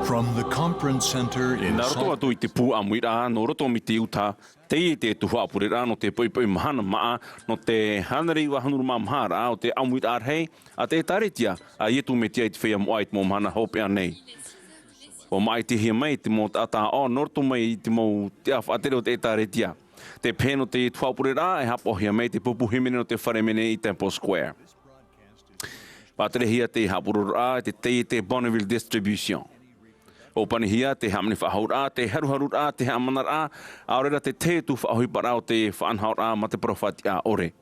From the conference center in Nā roto atu I te pū Āmuira'a, no roto mi te uta, te I te tuha Ēperēra, no te poipoi Mahana Maa, no te hanariwa hanuruma Mahara, o te Āmuira'a rahi, a te taretia, a ietu me tia I te whea moa I te mo Mahana hopea nei. O mai te hia mai, te mo tata o, norto mai I te mo te awhatere o te taretia. Te pēno te tuha Ēperēra, e hapo hia mai te pupuhimene no te wharemene I Temple Square. Pātere hia te hapurura, te Bonneville Distribution. O panihia te hamani whahaura, te haruharura, te hamanara, aorera te tu whahoi o te whaanhaura ma te profati a ore.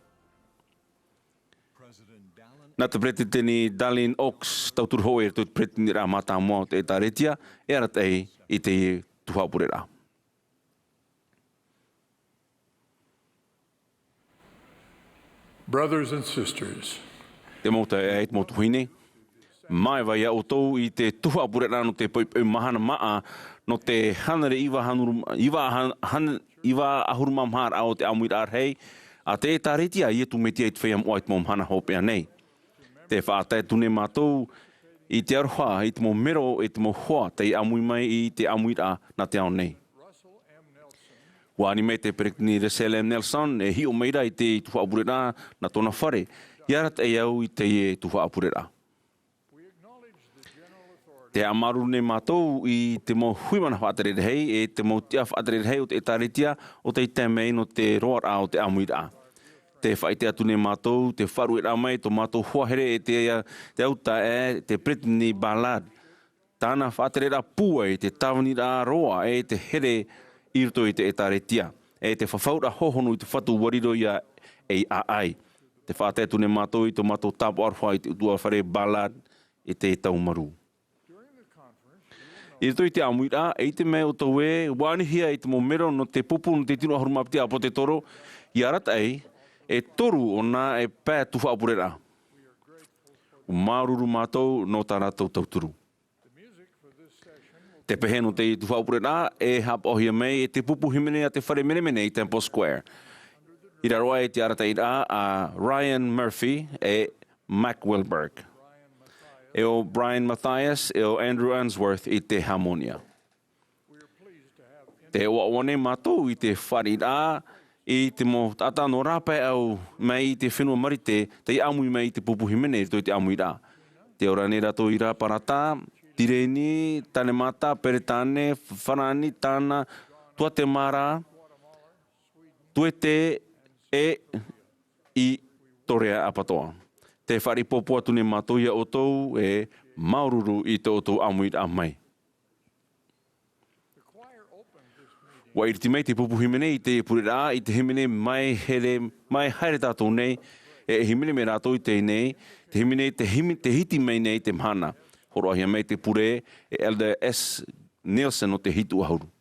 Nā te pretitini Darlene Oaks, tauturu hoe te pretitini rā mata mua o te taretia, e aratei I te tuha Ēperēra. Brothers and sisters, Te mota e te motu hine. Mai vai o tau I te tuha Ēperēra no te poipoi Mahana Maa no te hanare iwa ahuruma mahara o te Āmuira'a rahi a te taretia ietu me tia I te whea moa I te mo Mahana hopea nei. Te whaatai tune mātou I te aroha I te mo mero I te mo hoa te amui mai I te Āmuira'a na te ao nei. Wāni mei te perekini Russell M. Nelson e hi o meira I te tuha Ēperēra na tōna whare. Iarat e au I te tuha Ēperēra. Te amaru ne mātou I te mo huimana whaatere hei, e te mo tia whaatere hei o te taretia o te temei no te roara o te Āmuira'a. Te whaite atu ne mātou, te wharu e mai, tō mātou huahere e te auta e te Brittany Ballard. Tāna whaatere pua e te tawani roa e te here I roto I te taretia. E te whawhaura hohonu I te whatu wariro ia AI. Te whaite atu ne mātou I tō mātou tāpo arwha I te utua whare Ballard e te taumaru. I rito I te Āmuira'a, e te mea o tau e, wānihia I te mo mero no te pupu no te tino ahurumapiti a po te toro, I aratai, e toru o nā e pē tuha Ēperēra. O māruru mātou no tā rātou tauturu. Te pehe no te tuha Ēperēra, e hapohia mai e te pupu himene a te whare menemene I Temple Square. I raroa e te aratai a Ryan Murphy e Mac Wilberg. E o Brian Matthias, e o Andrew Answorth I te Harmonia. Te oaone mātou I te wharira, I te mo tata no rāpai au mai I te whenua marite, te amui mai I te pupuhimene I te Āmuira'a. Te ora ne rato I rā parata, tireni, tane mata, peretane, whanani, tāna, tua te mara, tuete e I torea apatoa. Te whari popo atu ne mātou ia o tau e maururu I te o tau Āmuira'a mai. Wa iriti mai te pupu himene I te Ēperēra, I te himene mai haere tātou nei, e himene me rātou I te nei, te himene te hiti mai nei te Mahana. Horoahia mai te pure e Elder S. Nielsen o te hitu ahuru.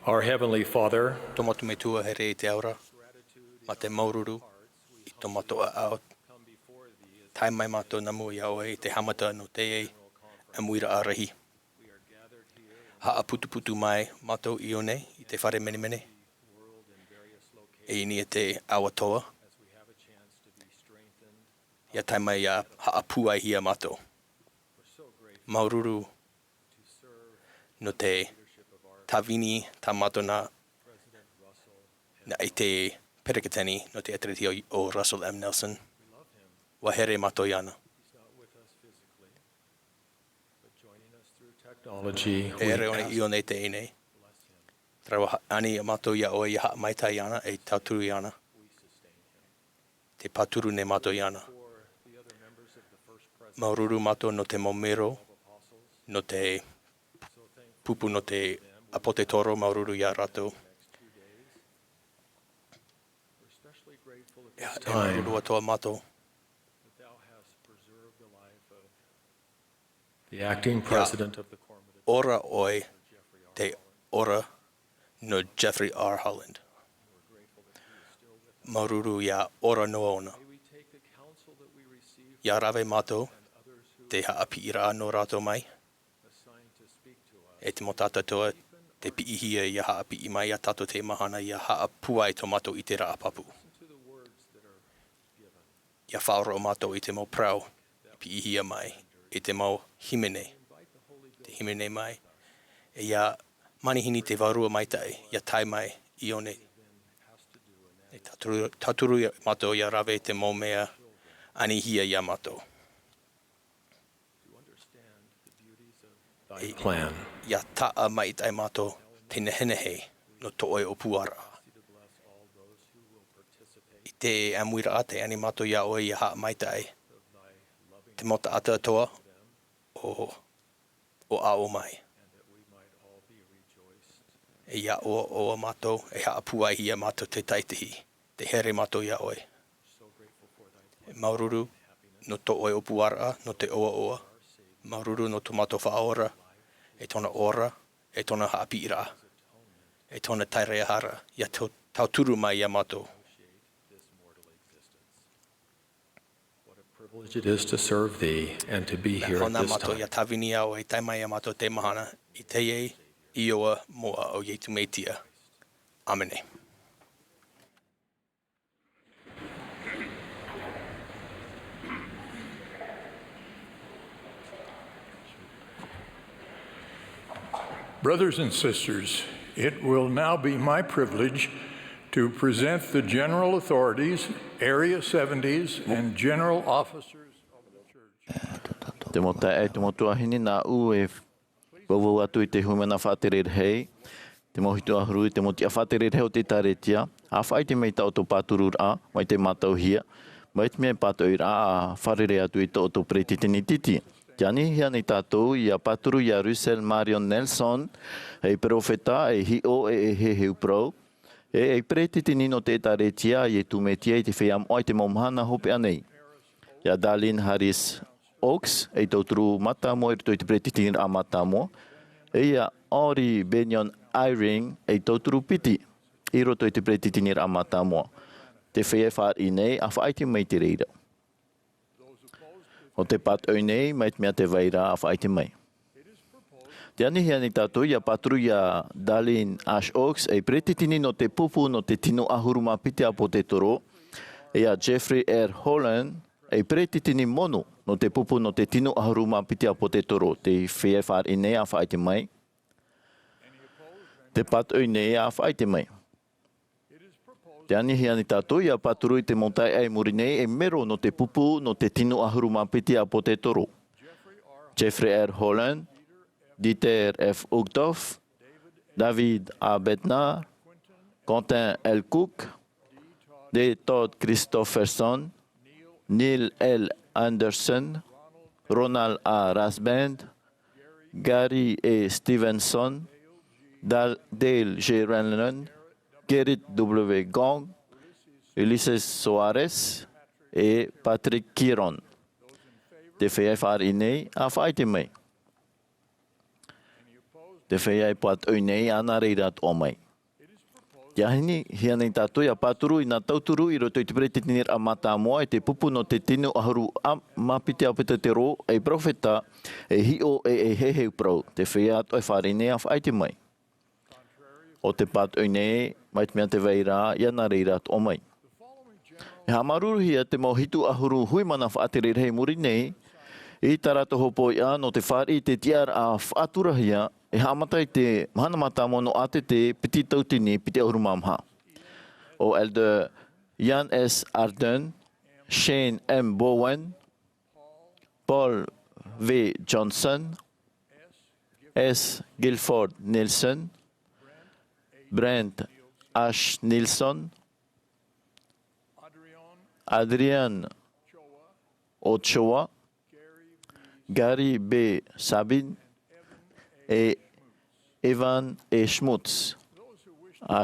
Our Heavenly Father, Tomato me tua here I te aura, ma te maururu, I tomato a ao. Tai mai mato na mua ia oe I te hamata no te ei, Āmuira'a rahi. Haa putu putu mai mato I one I te whare mene mene. E ini e te awatoa. Ia tai mai ia haa puai hia mato. Maururu no te tawini ta mato na I te perekatani no te atreti o Russell M. Nelson. Wahere mato iana. technology, E ere one I one te ine. Trawa ani mato ia o ia haa maita iana e tauturu iana. Te paturu ne mato iana. Maururu mato no te momero, no te pupu no te apote toro maururu ia rato. E maururu atoa mato. the acting president of the Ora oi te ora no Jeffrey R. Holland. Maururu ia ora noa ona. Ia rave mato te haapi'ira no rato mai. E te motata toa te pi'ihia ia haapi'i mai ia tato te mahana ia haapuai tomato I te raapapu. Ia whaoro mato I te mau prau pi'ihia mai. I te mau himene. Te himene mai. E ia manihini te varua mai tai. Ia tai mai I one. E taturu ia mato ia rave te mau mea anihia ia mato. thy plan. Ia taa mai tai mato te nehenehe no to oe o puara. I te Āmuira'a te ani mato ia oe ia haa mai tai. Te mota ata toa o ao mai. E ia o mato e haa puai ia mato te taitihi. Te here mato ia oe. E maururu no to oe o puara no te oa. Maururu no tomato whaora. E tona ora, e tona haapi'ira. E tona taireahara. Ia tauturu mai ia mato. Privilege it is to serve thee and to be here at Hona this mato time. ia tawini au e taimai ia mato te mahana. I te ei, I oa moa o Yetu Meitia. Amene. Brothers and sisters, it will now be my privilege to present the general authorities, area 70s, and general officers of the church. Te mota e te motua hini nā u e wawau atu I te humana whāterer hei. Te mohitu ahuru I te motia whāterer hei o te taretia. A whai te mei tau tō pāturu rā, mai te mātau hia. Mai te mea pātau I rā a wharere atu I tō tō pretitini titi. Te anihia ni tātou I a pāturu I a Russell Marion Nelson, e profeta e hio e he heu prau. E pretitini no te taretia I e tūmetia I te whea moai te Mahana hope anei. Ia Darlene Harris Oaks, e tauturu mata mo I rito I te pretitini a mata mo. E ia Ori Benyon Eyring, e tauturu piti, I roto I te pretitini a mata mo. Te whea whaar I nei, a whaai te mai te reira. O te pat au nei, mai te mea te waira a whaai te mai. Te anihia ni tātou ia patru ia Darlene Ash Oaks, e pretitini no te pupu no te tino ahuruma piti a po te toro. E a Jeffrey R. Holland, e pretitini mono no te pupu no te tino ahuruma piti a po te toro. Te whea whaar I nei a whaai te mai. Te pat au nei a whaai te mai. Te anihia ni tātou ia paturu I te montai ai muri nei e mero no te pupu no te tino ahuruma piti a po te toro. Jeffrey R. Holland, Dieter F. Uchtdorf, David A. Bednar, Quentin L. Cook, D. Todd Christopherson, Neil L. Anderson, Ronald A. Rasband, Gary A. Stevenson, Dale J. Renlund, Gerrit W. Gong, Ulysses Soares e Patrick Kiron. Te whea whaar I nei a whaai te mai. Te whea e pat oi nei ana reira at o mai. Ia hini, hia nei tātou ia pāturu i nā tauturu i roto i te pretinir a Mahana Maa e te pupu no te tinu ahuru a mapite apita te ro e profeta e hio e heheu prau. Te whea at oi whare nei a whaite mai. O te pat oi nei, mai te mea te veira, ia nā reira at o mai. E hamaruru hia te mohitu ahuru hui mana whaatere rei muri nei, i tarato hopo ia no te whare i te tiar a whaatura hia, e hamatai te Mahana Maa mono ate te piti tautini piti ahuru mamha. O Elder Jan S. Arden, Shane M. Bowen, Paul V. Johnson, S. Guilford Nilsson, Brent Ash Nilsson, Adrian Ochoa, Gary B. Sabin, e Evan e Schmutz.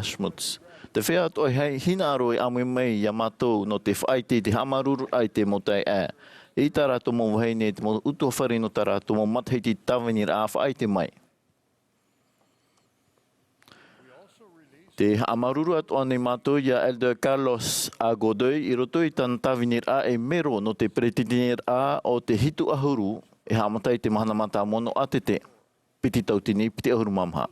Schmutz. Te whea oi hei hina aro e amu mei ia mātou no te whaite te hamaruru ai te motai e. I tā rātou mō whai nei te mō utua whare no tā rātou mō mathei te tawenir a whaite mai. Te hamaruru atu ane mātou ia Elder Carlos A. Godoy i roto i tāna tawenir a e mero no te pretinir a o te hitu ahuru e hamatai te Mahana Maa mono ate te piti tautini, piti ahuru mamha.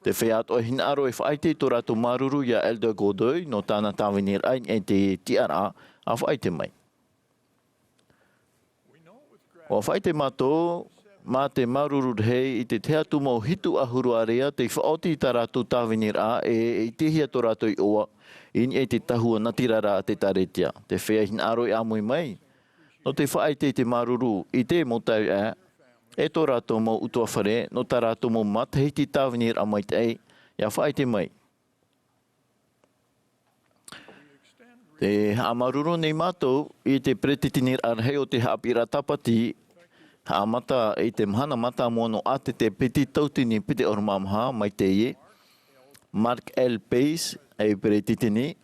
Te whea atu hina aro e whaite tō rātou maruru ia Elder Godoy no tāna tawenir ai e te tiara a whaite mai. O whaite mātou, mā te maruru hei i te tea tumo hitu ahuru area te whaoti tā rātou tawenir a e te hia tō rātou i oa in e te tahua natirara a te taretia. Te whea hina aro e amui mai. No te whaite te maruru i te motau e tō rātou mō utua whare, no tā rātou mō matahi ti tāwenir a mai te ei, ia whaite mai. Te hamaruru nei mātou i te pretitinir arhei o te Ēperēra tapati, haamata i te Mahana Maa mono ate te piti tautini piti ormamha mai te ie, Mark L. Pace e pretitini,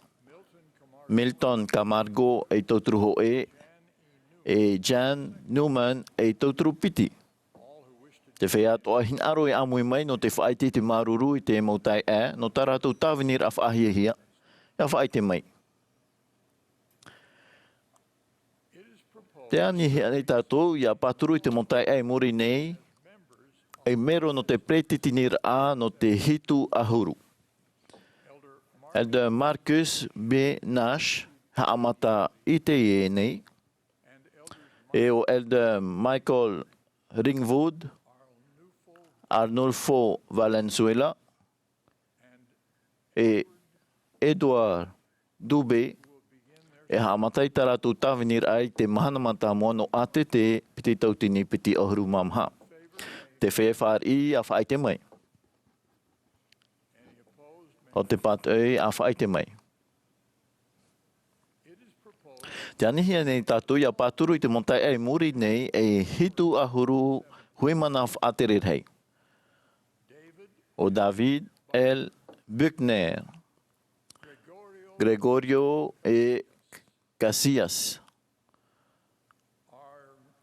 Milton Camargo e tauturu ho e Jan Newman e tauturu piti. Te whea toa hin aro e amui mai no te whaite te maruru i te mautai e, no tā rātou tāwenir a whaahia hia, ia whaite mai. Te ani hea nei tātou, ia pāturu i te mautai e muri nei, e mero no te pretitinir a no te hitu ahuru. Elder Marcus B. Nash, haamata i te ie nei, e o Elder Michael Ringwood, Arnulfo Valenzuela e Edward Dube e hamatai tā rātou tāwenir ai te Mahana Maa mono ate te piti tautini piti ahuru mamha. Te whea whāri a whaite mai. O te pat ei a whaite mai. Te anihia nei tātou ia pāturu i te montai ei muri nei e hitu ahuru huimana whaatere hei. O David L. Buchner, Gregorio E. Casillas,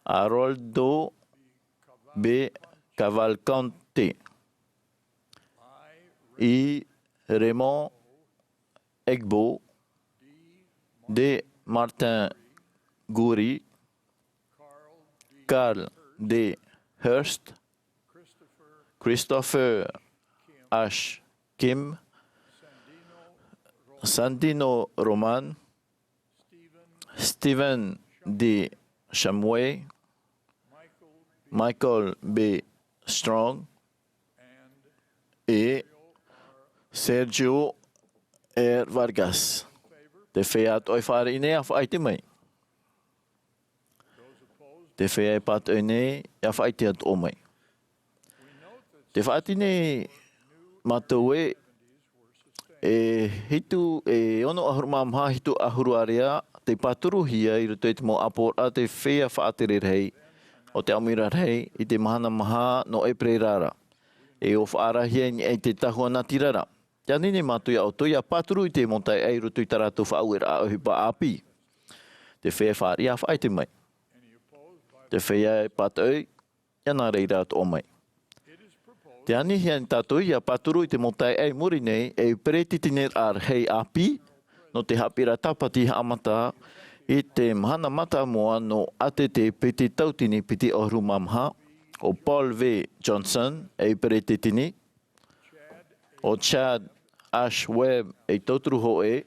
Haroldo B. Cavalcante, I. Raymond Egbo, D. Martin Goury, Carl D. Hurst, Christopher H. Kim, Sandino Roman, Stephen D. Shamway, Michael B. Strong e Sergio R. Vargas. Te whea oi whare i nei a whaite mai. Te whea e pat oi nei a whaite at o mai. Te whaati nei mātou e hitu e ono ahuru mamha hitu ahuru area te paturu hia i roto e te mo apora te whea whaatere rei o te Āmuira'a rahi i te Mahana Maa no Ēperēra. E o whaarahia ni e te tahua natirara. Te anine mātou ia auto ia paturu i te montai e roto i taratu whaauira a hipa api. Te whea whaari a whaite mai. Te whea e patoi ia nā reira at o mai. Te ani hian tātou ia paturu i te motai ei muri nei e Ēperēra ar hei api no te hapira tapati amata i te Mahana Maa moa no ate te piti tautini piti oru mamha o Paul V. Johnson e Ēperēra o Chad Ash Webb e tauturu ho e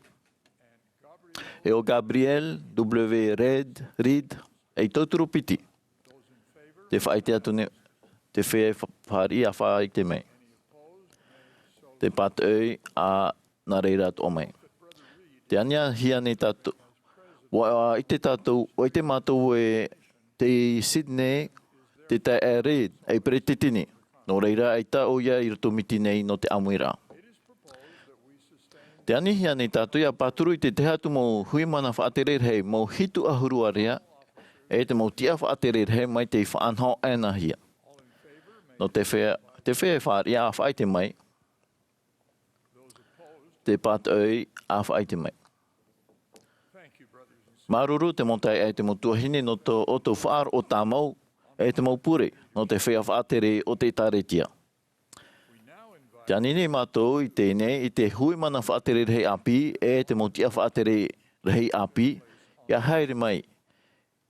o Gabriel W. Reed e tauturu piti. Te whaite atu ne te whea whari a whaai te mei. Te pat ei a nā reira atu o mei. Te ania hia nei tātou. Wa i te tātou, o i te mātou e te Sydney, te tai e Reid, e Ēperēra. No reira ai tā o ia i roto miti nei no te Āmuira'a. Te ani hia nei tātou ia pāturu i te hatu mō hui mana whaaterere hei mō hitu ahurua rea e te mō tia whaaterere hei mai te whaanhau ena hia. No te whea whaari a whaai te mai, te pat ei a whaai te mai. Maruru te montai e te motuahine no to o tō whaar o tā mau e te mau pure no te whea whaatere o te taretia. Te anini mātou i tēnei i te hui mana whaatere rei api e te motia whaatere rei api ia haere mai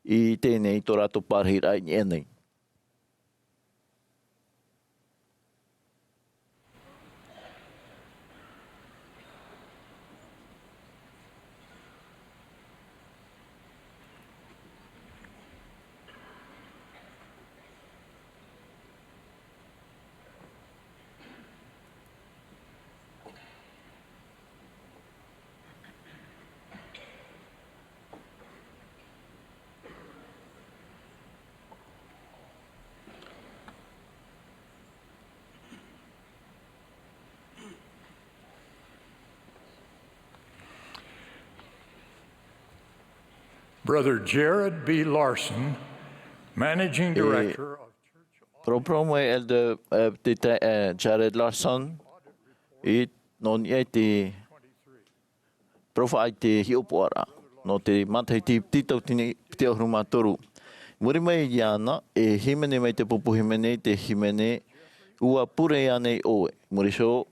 i tēnei tō rato pārhira i enei. Brother Jared B. Larson, Managing Director of Propromo elder te Jared Larson i non e te profa ai te hiopora no te matai te titau tini te ohuruma toru. Muri mai iana e himene mai te pupu himene te himene ua pure iane oe. Muri so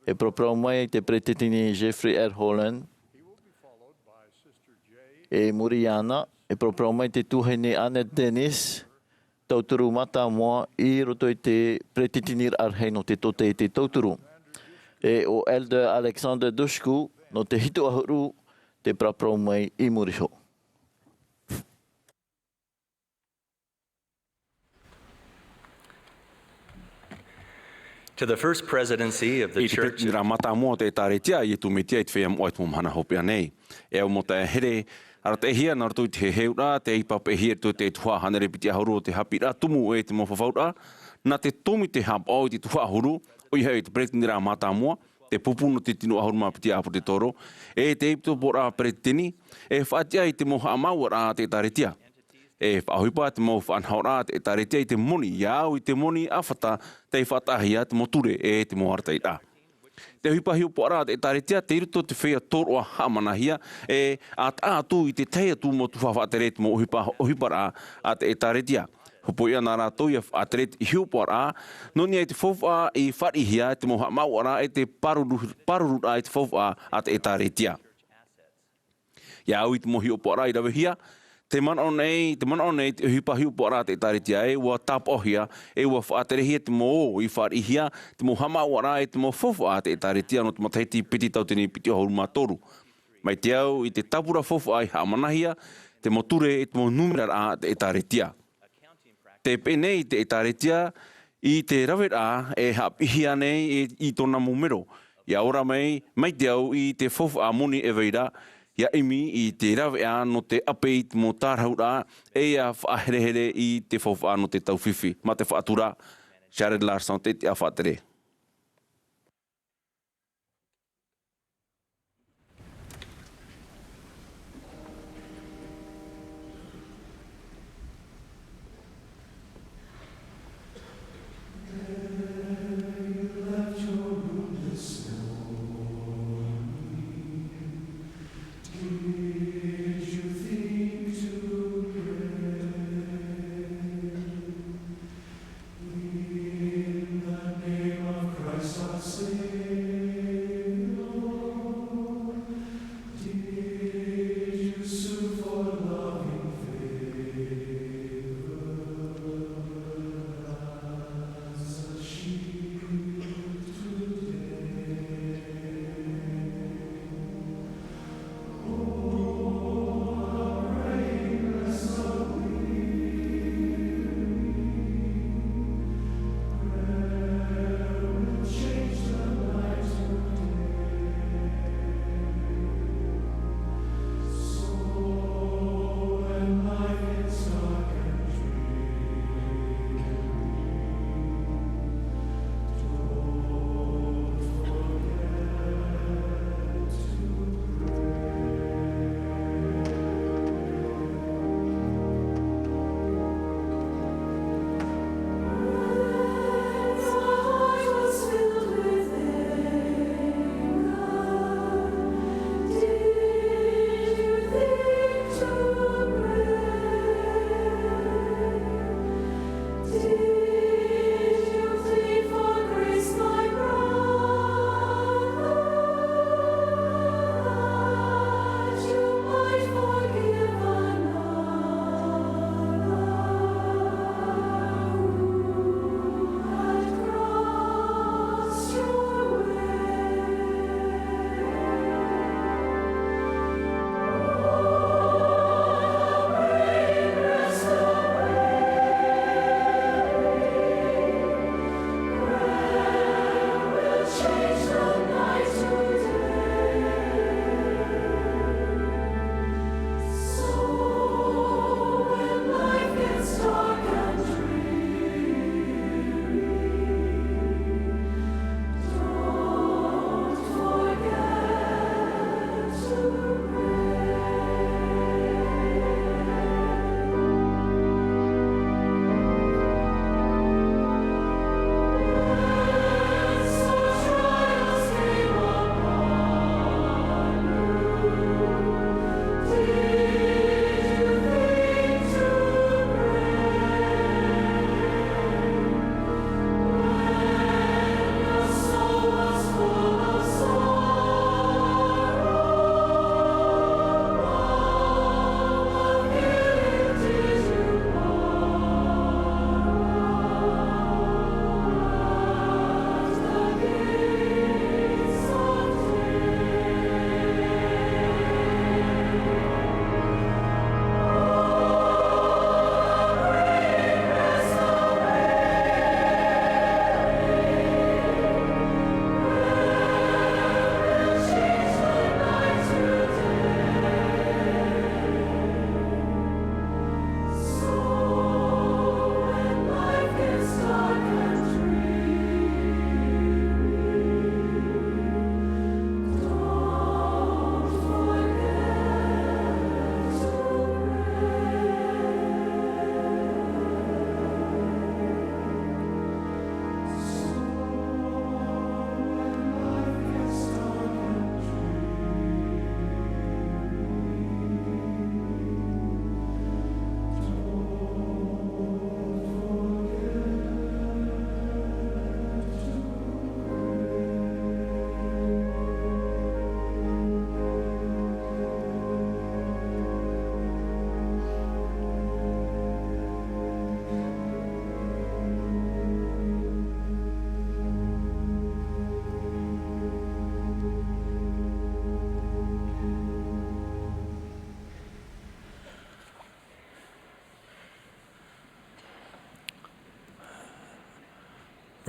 e propromo mai te pretetini Jeffrey R. Holland e Muriana, e proprio mai te tuhene Annette Dennis, tauturu Mata Moa, i roto i te pretitinir arhei no te tote i te tauturu. E o Elder Alexander Dushku, no te hitu ahuru, te proprio mai i Muriho. To the first presidency of the church. I te mata moa te taretia i tu metia i te whea moa i tu mahana hopea nei. E au mo te here, ara te hia nara tui te heura, te ipape hia tu te tuha hanere piti ahuru o te hapira, tumu e te mowhawhaura, na te tomi te hap au i te tuha ahuru, o i hei te pretini rā mata moa, te pupu no te tino ahuru mā piti apu te toro, e te ipto pora pretini, e whaatia i te moha amaua rā te taretia. E whaahuipa te mau whaanhaura te taretia i te moni, iau i te moni awhata te whatahia te moture e te moharta i rā. Te huipa hiu poara te taretia, te iruto te whea toroa hamanahia, e at atu i te teia tu mo tu whawhatere te mo ohipa rā a te taretia. Hopo ia nā rātou ia whaatere te hiu poara, noni e te whawha i wharihia te moha mauara e te paruru rā e te whawha a te taretia. Ia au i te mohi o poara i rawehia, te mana o nei te hipa hiu poara te taretia e ua tapohia e ua whaaterehia te mo i wharihia te mo hamauara e te mo whawha te taretia no te mataiti piti tautini piti ahuru mātoru. Mai te au i te tapura whawha i hamanahia te mo ture e te mo numera rā te taretia. Te penei te taretia i te rawera e hapihia nei i tona mumero. Ia ora mai te au i te whawha moni e veira ia imi i te rawea no te ape i te mo tāraura e a whaaherehere i te whawha no te tauwhiwhi. Ma te whaatura, Jared Larson te a whaatere. In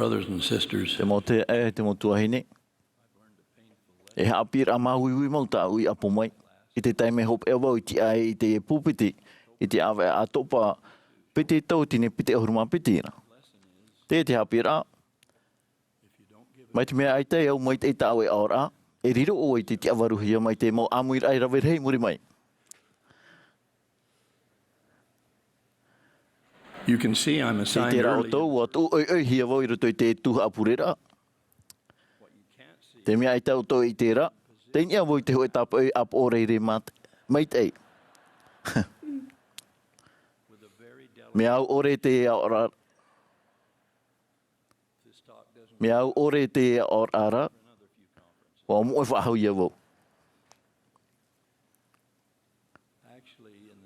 Brothers and sisters, Te mo te te mo tuahine. E hapira mahui mau ta ui apo mai. I te taime hop e wau i ti ai i te pupiti. I te awe a topa piti tau tine piti ahuruma piti na. Te hapira. Mai te mea ai te au mai te tawe aora. E riro o i te ti avaruhia mai te mo Āmuira'a rahi muri mai. you can see I'm Te assigned te rao early. tau wa tu oi hia wau i roto i te tuha Ēperēra. Te mea ai tau tau i te ra. Te nia wau i te hoi tapa oi ap o reire mat. Mai te ei. Me au ore te aora. Me au ore te aora. Wa mo e whahau ia wau.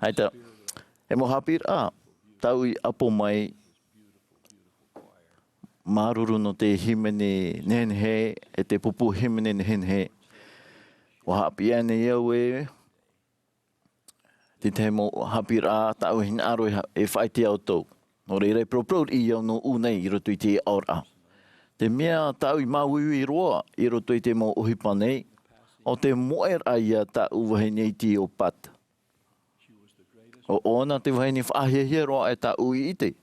Hai ta. E mo hapira. Tau i apo mai. Maruru no te himene nenhe. E te pupu himene nenhe. Wa hapia ne iau e. Te mo hapira tau hina aro e whaiti au tau. No reire proproud i iau no unei i roto i te aora. Te mea tau i maui i roa i roto i te mo ohipanei. O te moer aia tau wahine i ti o pat. O ona te wahine whaahia roa e tau i ite.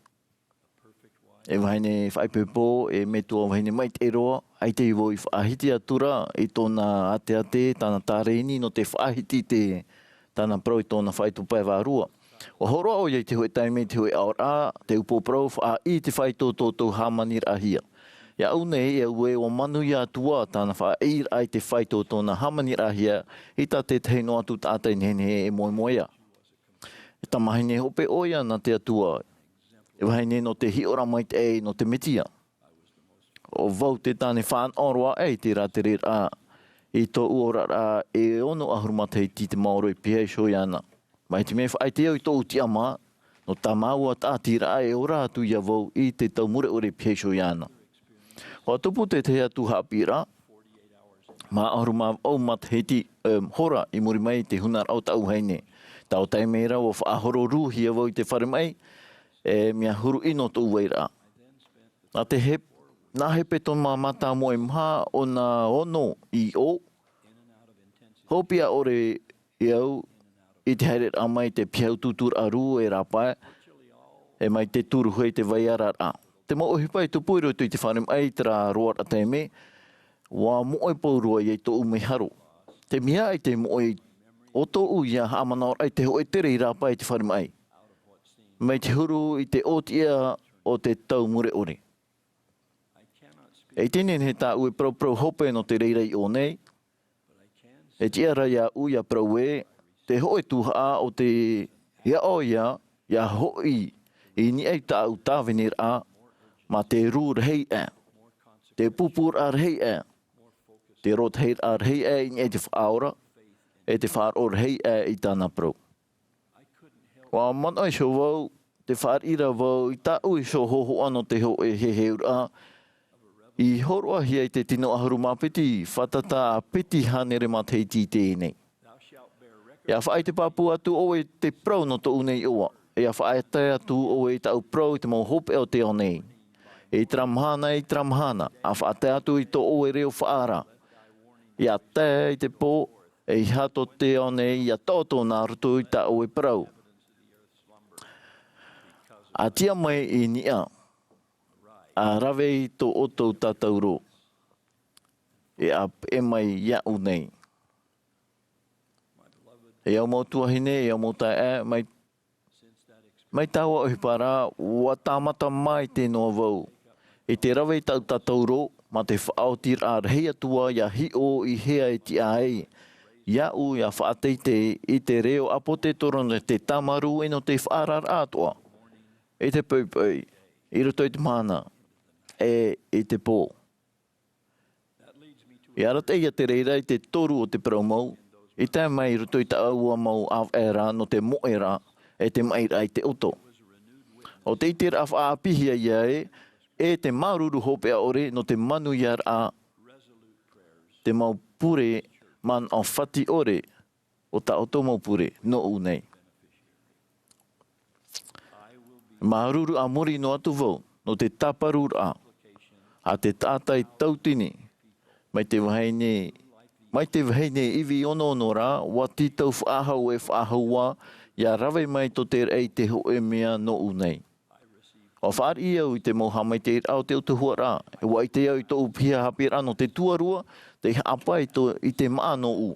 E wahine whaipepo e metua wahine mai te roa. Ai te iwo i whaahiti atura i tōna ate tāna tāreini no te whaahiti te tāna prau i tōna whaitupai wārua. O horoa o iei te hoi taime te hoi aora, te upo prau wha i te whaito tōtou Āmuira'a rahi. Ia unei e ue o manu ia tua tāna wha eir ai te whaito tōna Āmuira'a rahi i tā te teino atu tātai nene e moe moea. E tamahine hope oia na te atua. E wahine no te hiora mai te ei no te metia. O vau te tāne whaan oroa ei te Ēperēra. I tō uorara e ono ahurumatei ti te maoro i pihei shoi ana. Mai te mea whaai te au i tō uti ama, no tā maua tā tira e ora atu ia vau i te tau mure ore pihei shoi ana. Hoa tupu te te atu hapira, ma ahuruma au mat heti hora i muri mai te hunar au tau heine. Tau taimeira o whaahoro ruhi ia vau i te whare mai, e mea huru ino tō weira. Nā te hep, nā hepe tōna mata moe mha o nā ono i o. Hopia ore i au i te haere a mai te piau tutur aru e rapai. E mai te turu hui te vaiara a. Te mo ohipai tu puiro tu i te whanem ai tera roar a te me. Wa moe paurua i tō umei haro. Te mea i te moe o tō uia hamanor ai te hoe tere i rapai te whanem ai. Mai te huru i te otia o te tau mure ore. E tenen he tā ue prau hope no te reirei o nei. E tiara ia uia prau e, te hoe tuha o te ia oia, ia hoi, i ni ei tā u tāwenir a, ma te rūr hei e, te pupur ar hei e, te rot hei ar hei e i ni ei te whaora, e te whaar or hei e i tāna prau. Wa manai sho wau, te whaar ira wau, i tā ui sho hoho ano te ho e he ura, i horoa hia i te tino ahuruma piti, whatata piti hanere matei ti tēnei. Ia whaai te papu atu o e te prau no tō unei oa. Ia whaai te atu o e tau prau i te mau hope o te o nei. E tramhana, a whaai te atu i tō o e reo whaara. Ia te i te pō, e hato te o nei, ia tōtō nā rutu i tā o e prau. A tia mai i nia. A rawe i tō otou tātauro. E a e mai ia unei. E au mau tuahine, e au mau tae e, mai tāua ohipara, ua tāmata mai te noa vau. E te rawe i tau tātauro, ma te whaotir ar hei atua, ia hi o i hea e ti ai. Ia u, ia whaateite i te reo apo te torone, te tamaru e no te whaarar atua. E te paupui, i roto i te mana. E te pō. I arata ia te reira i te toru o te praumau, i tā mai roto i ta aua mau Ēperēra no te moera e te maira i te oto. O te iter a whaapihia ia e te maruru hopea ore no te manu iar a te mau pure man o whati ore o ta oto mau pure no unei. Maruru a mori no atu vau no te taparura A te tātai tautini, mai te waheine iwi ono rā, wa titau whaahau e whaahaua, ia rawe mai to te rei te ho e mea no unei. O whaari au i te moha mai te au te utuhua rā, e wa i te au i tō upia hapi rano te tuarua, te hapai i te maa no u,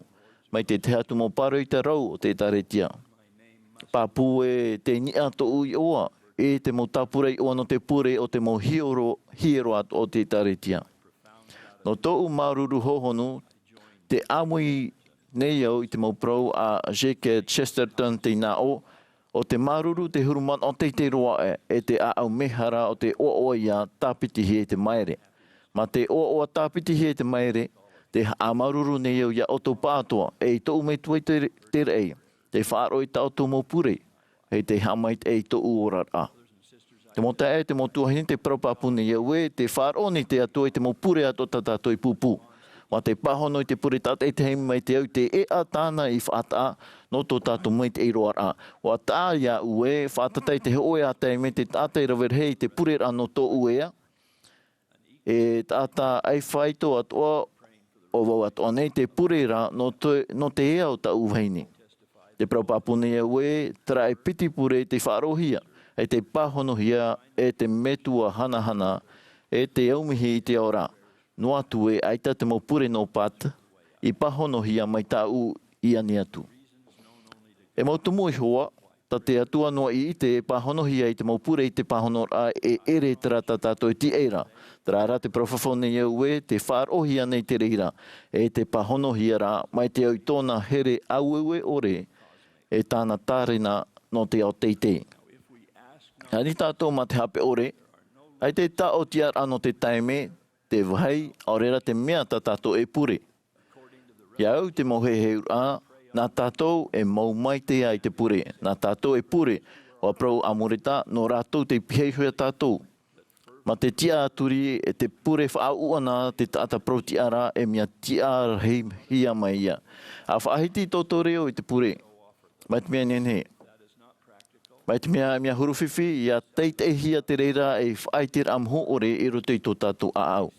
mai te hatu mo paro i te rau o te taretia. Papu e te nia to ui oa, e te mo tapurei oa no te pure o te mo hiero atu o te taretia. No tōu maruru hohonu, te amui nei au i te mo prau a J.K. Chesterton te nao, o te maruru te huruman o te roa e te au mehara o te oa ia tāpitihi e te maere. Ma te oa tāpitihi e te maere, te amaruru nei au ia oto pātoa, e i tōu me tuai te rei, te whaaro i tau tō mo pure, hei te hamait e i tō uorar a. Te mo tae te mo tuahini te praupapune iau e, te whaaro ni te atua i te mo pure ato tatato i pupu. Wa te pahono i te pure tata i te heimi mai te au te e a tāna i whaata no tō tātou mai te eiroar a. Wa tā ia ue, whaatatai te hoe a te me te tātai rawerhei te pure rano tō uea. E tāta ai whaito atua o wau atua nei te pure ra no te ea o ta uweini. Te praupapune iau e, tera e piti pure te whaarohia. E te pahono hia, e te metua hana, e te aumihi i te ora. No atu e aita te mo pure no pat, i pahono hia mai tau i ani atu. E mo tumu i hoa, ta te atua noa i te pahono hia i te mo pure i te pahono a e Ēperēra tatato i te eira. Trara te profafone iau e, te whaarohia nei te reira, e te pahono hia ra, mai te au i tōna here aueue ore, e tāna tārina no te ao teitei. Ani tātou ma te hape ore, ai te tao tiar ano te taime, te wahai, aurera te mea ta tātou e pure. Iau te moheheu a, nā tātou e mau mai te ai te pure, nā tātou e pure, o aprau Āmuira'a, no rātou te piheihoia tātou. Ma te tia aturi e te pure whaauana te tāta prau tiara e mea tia rahi hia mai ia. A whaahiti tōtou reo i te pure, mai te mea nenhe. Mai te mea huruwhiwhi, ia teitei hia te reira e whaaitir amho ore i roto i tō tātou aau.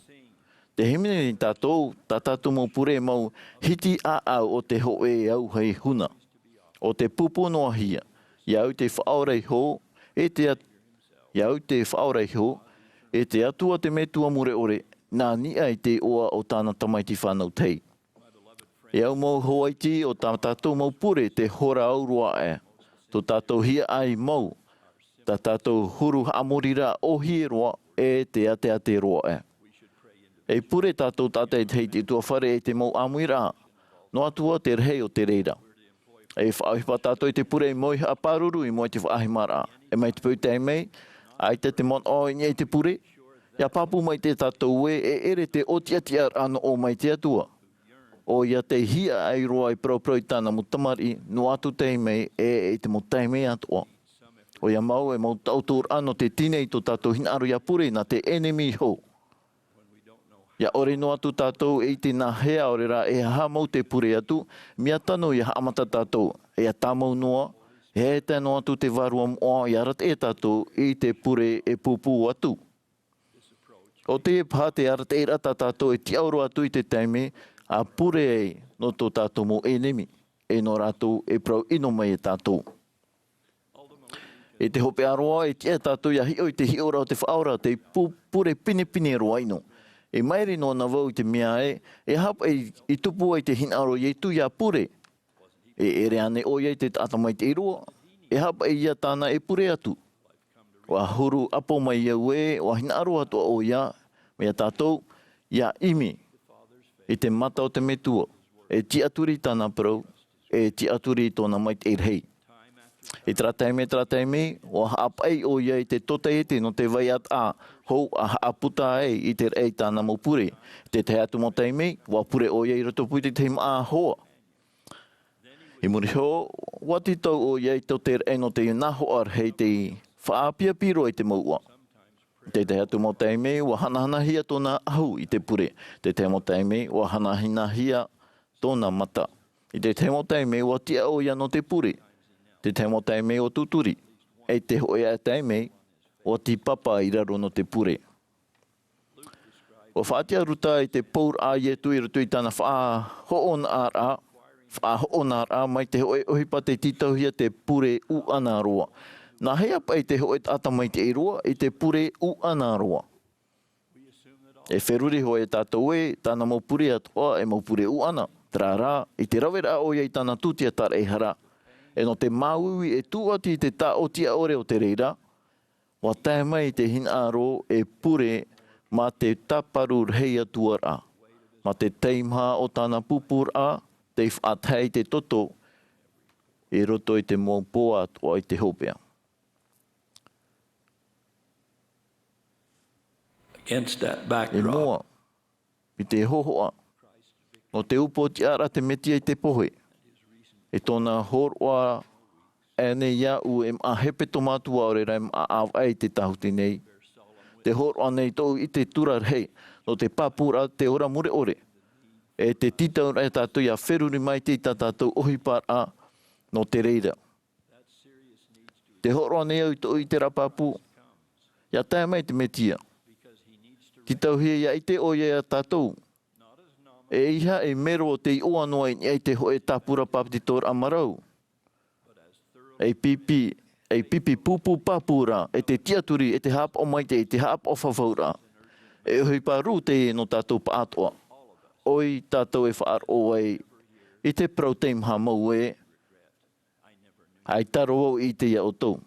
Te hemine ni tātou, tā tātou mō pure mau hiti aau o te hoe au hei huna. O te pupu noa hia, iau te whaorei ho, e te atua te metua mure ore, nā nia i te oa o tāna tamaiti whanau tei. Iau mau hoaiti o tā tātou mau pure te hora aurua e. Tō tātou hia ai mau, tā tātou huru Āmuira'a o hieroa e te ate roa e. E pure tātou tātai hei te tua whare e te mau Āmuira'a, no atua te rehei o te reira. E whaohipa tātou i te pure i moi a paruru i moi te whaahimara. E mai te pui tei mei, aita te mon o i te pure, ia papu mai te tātou e ere te otiatia ano o mai te atua. O ia te hia ai roa i prau i tāna mutamari, no atu tei mei e te mo tei mei atua. O ia mau e mau tautur ano te tinei to tātou hinaru ia pure na te enemy ho. Ia ore no atu tātou e te nā hea ore rā e ha mau te pure atu, mia tano ia amata tātou, e a tāmau noa, e te no atu te varua moa i arat e tātou i te pure e pupu atu. O te pā te arat e rata tātou e te auro atu i te teime, a pure ei no tō tātou mo enemi, e no rātou e prau ino mai e tātou. E te hope aroa e tia tātou ia hio i te hiora o te whaora, te pure pine roa ino. E mairi no na wau i te mea e hapa i tupu ai te hinaro i tu ia pure. E ere ane o iei te tāta mai te iroa, e hapa i ia tāna e pure atu. Wa huru apo mai iau e, wa hinaro atu o ia, mea tātou, ia imi. E te mata o te metua, e ti aturi tāna prau, e ti aturi tōna mai te rei. E tratai me, o haapai o ia i te tota ete no te vai at a, hou a haaputa ei i te rei tāna mo pure. Te te atu mo teimei, wa pure o ia i roto pui te teima a hoa. I muri ho, wati tau o ia i tau te rei no te naho ar hei te whaapia piro i te maua. Te te atu mo teimei, wa hanahana hia tōna ahu i te pure. Te te mo teimei, wa hanahina hia tōna mata. I te te mo teimei, wa tia o ia no te pure. Te te mo teimei o tuturi. E te hoi a teimei, wa ti papa i raro no te pure. O whaatia ruta I te pour a ietu I roto I tāna wha hoona a mai te hoe ohipa te titauhia te pure u ana roa. Nā hea pai te hoe tata mai te roa I te pure u ana roa. E wheruri hoa e tātou e, tāna mau pure atoa e mau pure u ana. Trārā, I te rawera o iei tāna tūtia tara e hara. E no te māui e tūati I te tā o tia ore o te reira. Wa tae mai te hina aro e pure ma te taparu rhei atuara. Ma te teimha o tāna pupura, te whātai te toto, e roto I te mōpoa atua I te hopea. Against that E backdrop, moa, I te hohoa, no te upo ti ara te metia I te pohe. E tōna horoa ane ia u e hepe tomatua o reira e awai te tahuti nei. Te horoa nei tō I te tura rei, no te papura te ora mure ore. E te titau rai tātou ia wheruri mai te tātou ohipara no te reira. Te horoa nei au tō I te rapapu, ia tae mai te metia. Titau hia ia I te oia tātou. E iha e mero o te I oanoa I te hoe tāpura papititor amarau. E pipi pupu papura, e te tiaturi, e te hap o maite, e te hap o whawhaura. E hui paru te no tātou paatoa. Oi tātou e whaar o ai, I te protein ha mau e, ai taro au I te ia o tau.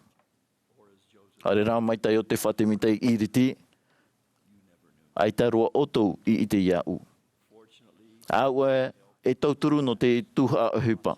Hare rā mai tai o te whatemitai iriti, ai taro o tau I te ia u. Aua e tauturu no te tuha a hupa.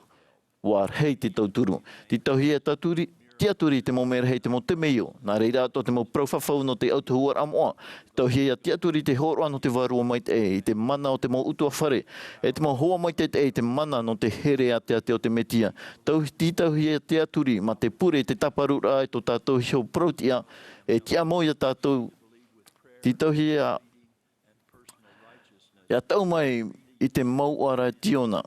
War hei te tauturu. Ti tauhia taturi, tiaturi te mo mera hei te mo te meio. Nā reira ato te mo prauwhawhau no te autuhuar amoa. Tauhia tiaturi te horoa no te varua mai te I te mana o te mo utua whare. E te mo hoa mai te te mana no te here a te o te metia. Ti tauhia tiaturi ma te pure te taparura e to tātou hio protia. E tia moia tātou. Ti tauhia ia tau mai I te mauara tiona.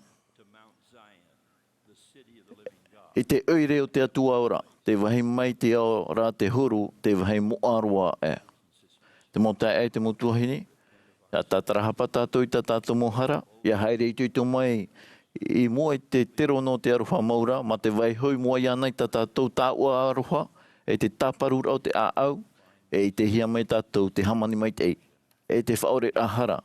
I te oire o te atua ora, te wahi mai te ora te huru, te wahi moarua e. Te motai e te motuahini, ia tātarahapa tātou I tātou mohara, ia haere I tui mai I mua I te tero no te aroha maura, ma te vai hoi mua iana I tātou tāua aroha, e te tāparura o te āau, e I te hia mai tātou, te hamani mai te e te whaore ahara.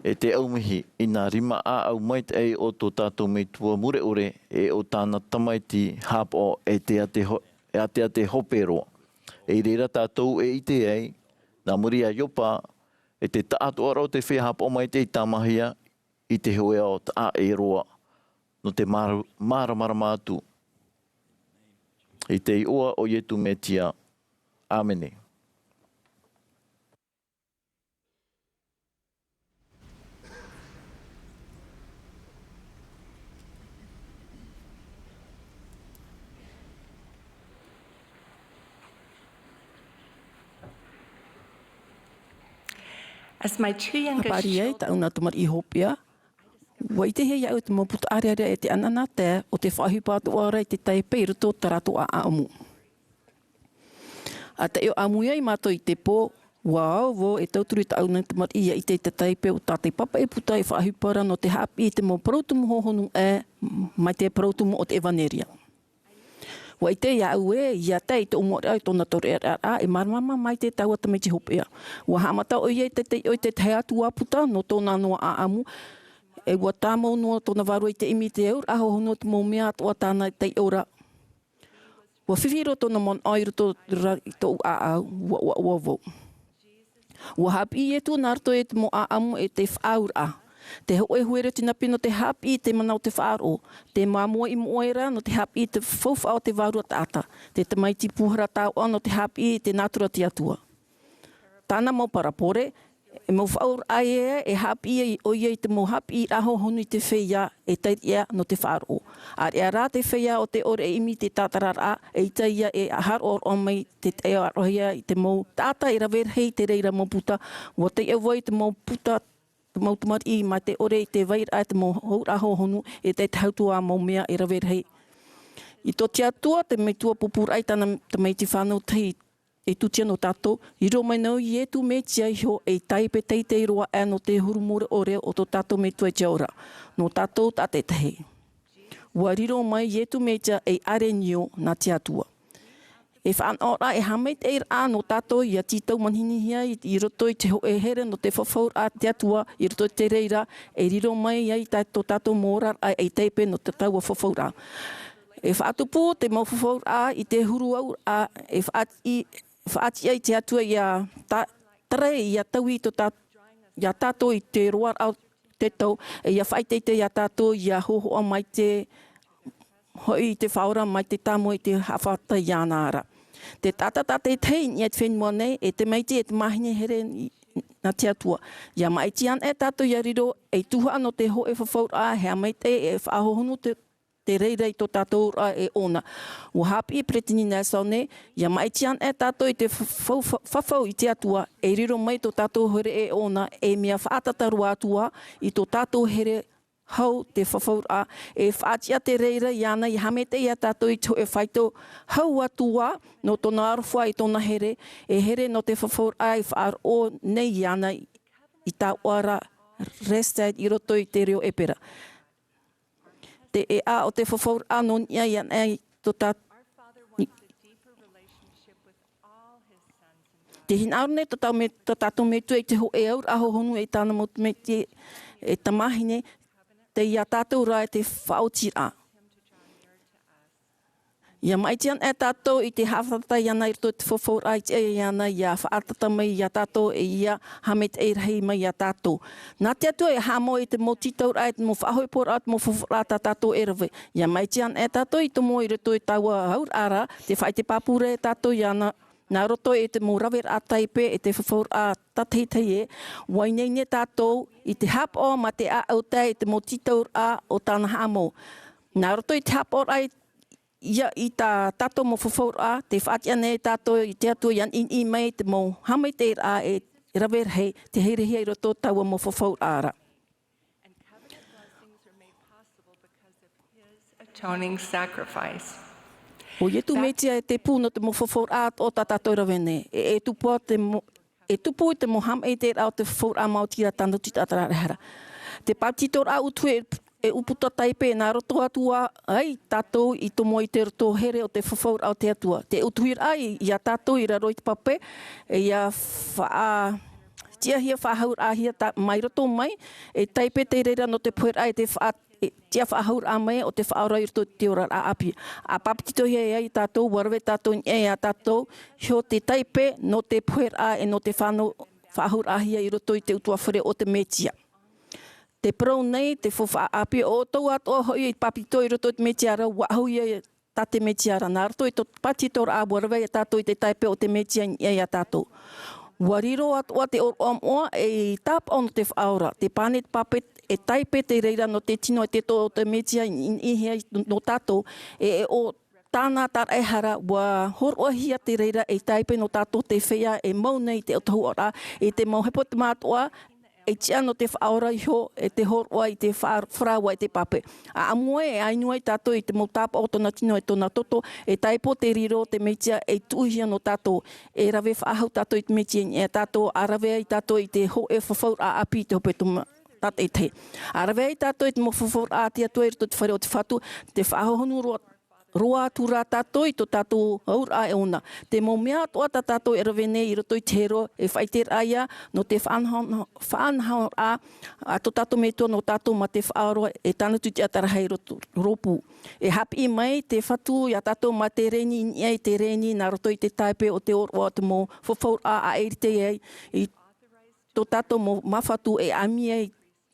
E te aumihi I nā rima a au mai te ei o tō tātou mei tua mure ore e o tāna tamaiti hapo e te ate hoperoa. E reira tātou e I te ei, nā muri a yopa e te tātou aro te whea hapo mai te I tamahia I te hoa o ta e roa no te maramara mātu. I te I oa o ietu me tia. Āmene. As my two younger Pari ai, ta una tomar I hopia. Wa I te hea iau te moput arearea e te anana te o te whahipa atu ara I te taipei ruto tarato a Āmu. A te eo Āmuia I mātou I te pō, wao wo e tauturu I ta auna tomar ia I te taipei o tātei papa e puta e whahipara no te hapi I te mo prautumu hohonu e mai te prautumu o te evaneria. Wa I te ia au e, ia te I te umore au tōna tore a e marmama mai te tau ata mei te hopea. Wa hamata o ia te hea atu aputa no tōna noa a Āmu. E ua tāmau noa tōna varua I te imi te eur, aho hono te mō mea atoa tāna te ora. Wa whiwhiro tōna mon airu tō tō a ua vau. Wa hapi e tō nārto e te mō a Āmu e te whaura. Te hoe huere tina pino te hapi te manau te whaaro. Te mamua I moera no te hapi te whauwha o te varua tāta. Te maiti puhara tāu no te hapi te nātura te atua. Tāna mau parapore, e mau whaur ai e hapi o ia I te mau hapi aho honu I te whea e teiria no te whaaro. Ar e rā te whea o te ore imi te tātarara e itaia e ahar or o mai te te arohia I te mau tāta I rawerhei te reira mau puta. Wa te ewai te mau puta te mau tumari I mai te ore I te waira te mau hou aho honu e te tautua mau mea I rawerhei. I tō tia tua te mei tua pupura ai tāna te mei te whanau tei e tutia no tātou. I ro mai nau i e tu me tia iho e taipe teitei roa e no te hurumure o reo o tō tātou me tua te ora. No tātou tā te tehe. Ua riro mai i e tu me tia e are nio na te atua. E whaan ora e hameit e rā no tātou i a titau manhini hia i roto i te ho e here no te whawhaur a te atua i roto i te reira e riro mai i tō tātou mōra a e teipe no te tau a whawhaur a. E whaatupu te mau whawhaur a i te huru au a e whaati ai te atua i a tare i a tau i a tātou i te roar au te tau e i a whaiteite i a tātou i a hohoa mai te hoi te whaora mai te tamo i te hawhata i anara. Te tata te tei ni e te whenua nei e te meiti e te mahine here na te atua. Ia mai tian e tātou i a riro e tuha no te ho e whawhaur a hea meite e whahohonu te reira i tō tātou a e ona. Ua hapi e pretini nā sau nei, ia mai tian e tātou i te whawhau i te atua e riro mai tō tātou here e ona e mea whaatataru atua i tō tātou here hau te whawhaur a e whaatia te reira i ana i hamete i a tātou i tō e whaito hau atua no tōna arwha i tōna here e here no te whawhaur a i whaar o nei i ana i tā wara rested i roto i te reo Ēperēra. Te e a o te whawhaur a no nia i ana i tō tātou te hinaurne tō tātou me tu e te ho e aur aho honu e tāna mo me te e tamahine te ia tātou rai te whaotira. Ia mai tian e tātou i te hawhata i ana i roto te whawhaur ai te e ana i a whaatata mai i a tātou e ia hamet e rahi mai i a tātou. Nā te atua e hamo i te mo titau rai te mo whahoipor at mo whawhurata tātou e rawe. Ia mai tian e tātou i te mo i roto i taua Āmuira'a te whai te papure e tātou i ana nā roto e te mo rawer a taipe e te whawhaur a tateitei e, wainei ne tātou i te hap o ma te a au te mo titaur a o tāna hamo. Nā roto i te hap o ai i tā tātou mo whawhaur a, te whaatia nei tātou i te atua ian in i mai te mo hamai te a e rawer hei, te heirehia i roto taua mo whawhaur ara. Atoning sacrifice. O ietu metia e te pū no te mo whawhaur a o tā tātou rawene. E tupu i te mo ham e te rao te whawhaur a mautira tāna tita atararehara. Te pātitor a utu e uputa taipe nā roto atua ai tātou i tomo i te roto here o te whawhaur a o te atua. Te utuir ai i a tātou i raro i te pape e i a tia hia whahaur a hia mai roto mai e taipe te reira no te puer ai te tia whahaur a mai o te whaora i roto te ora a api. A papitito hia i tātou, warawe tātou e a tātou, hio te taipe no te puer a e no te whahaur a hia i roto i te utua whare o te metia. Te prau nei, te whawha a api o tau atoa hoi i papitito i roto i te metiara, wahau i tā te metiara. Nā roto i tō patitora a warawe i tātou i te taipe o te metia i a tātou. Wariro atoa te oa e tap on te whaora, te pane te papet e taipe te reira no te tino te tō te metia i hea no tātou e o tāna tar e hara wa horoa hia te reira e taipe no tātou te whea e mau nei te otahu ora e te mau hepo te mātua e tia no te whaora iho e te horoa i te wharawa i te pape. A amua e ainua i tātou i te mau tāpa o tōna tino e tōna toto e taipo te riro te metia e tuihia no tātou e rawe whaahau tātou i te metia e tātou a rawe i tātou i te ho e whawhaur a api te hope tuma. Tate te. Arawe i tātou i te mo whawhaur a te atua i roto te whare o te whatu, te whaahonu roa atura tātou i tō tātou aur a e ona. Te mo mea atoa tātou e rawe nei i roto i te hero e whaiter aia no te whaanhau a tō tātou me tō no tātou ma te whaaroa e tānutu te atarahei roto ropu. E hapi mai te whatu i a tātou ma te reni i te reni nā roto i te taipe o te oroa te mo whawhaur a erite i tō tātou mo mawhatu e ami e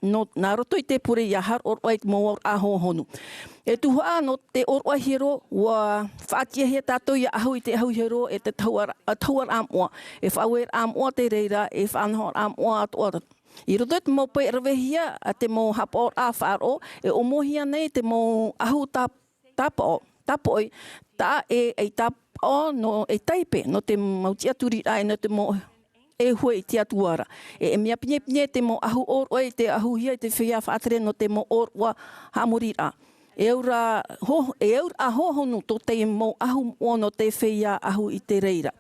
no nā roto i te pure i a har orwa i te mo a hohonu. E tuhua no te orwa hero wa whaatia he tātou i ahu i te ahu hero e te tauar Āmuira'a. E whauer Āmuira'a te reira e whanhor Āmuira'a atoa. I roto te mo pai rawehia a te mo hapor a wharo e omohia nei te mo ahu tapoi tā e tapo no e taipe no te mautia turi ai no te mo e hoi i te atuara. E mea pine te mo ahu orwa i te ahu hia i te whia whaatere no te mo orwa Āmuira'a. E aura hohonu tō te mo ahu o no te whia ahu i te reira.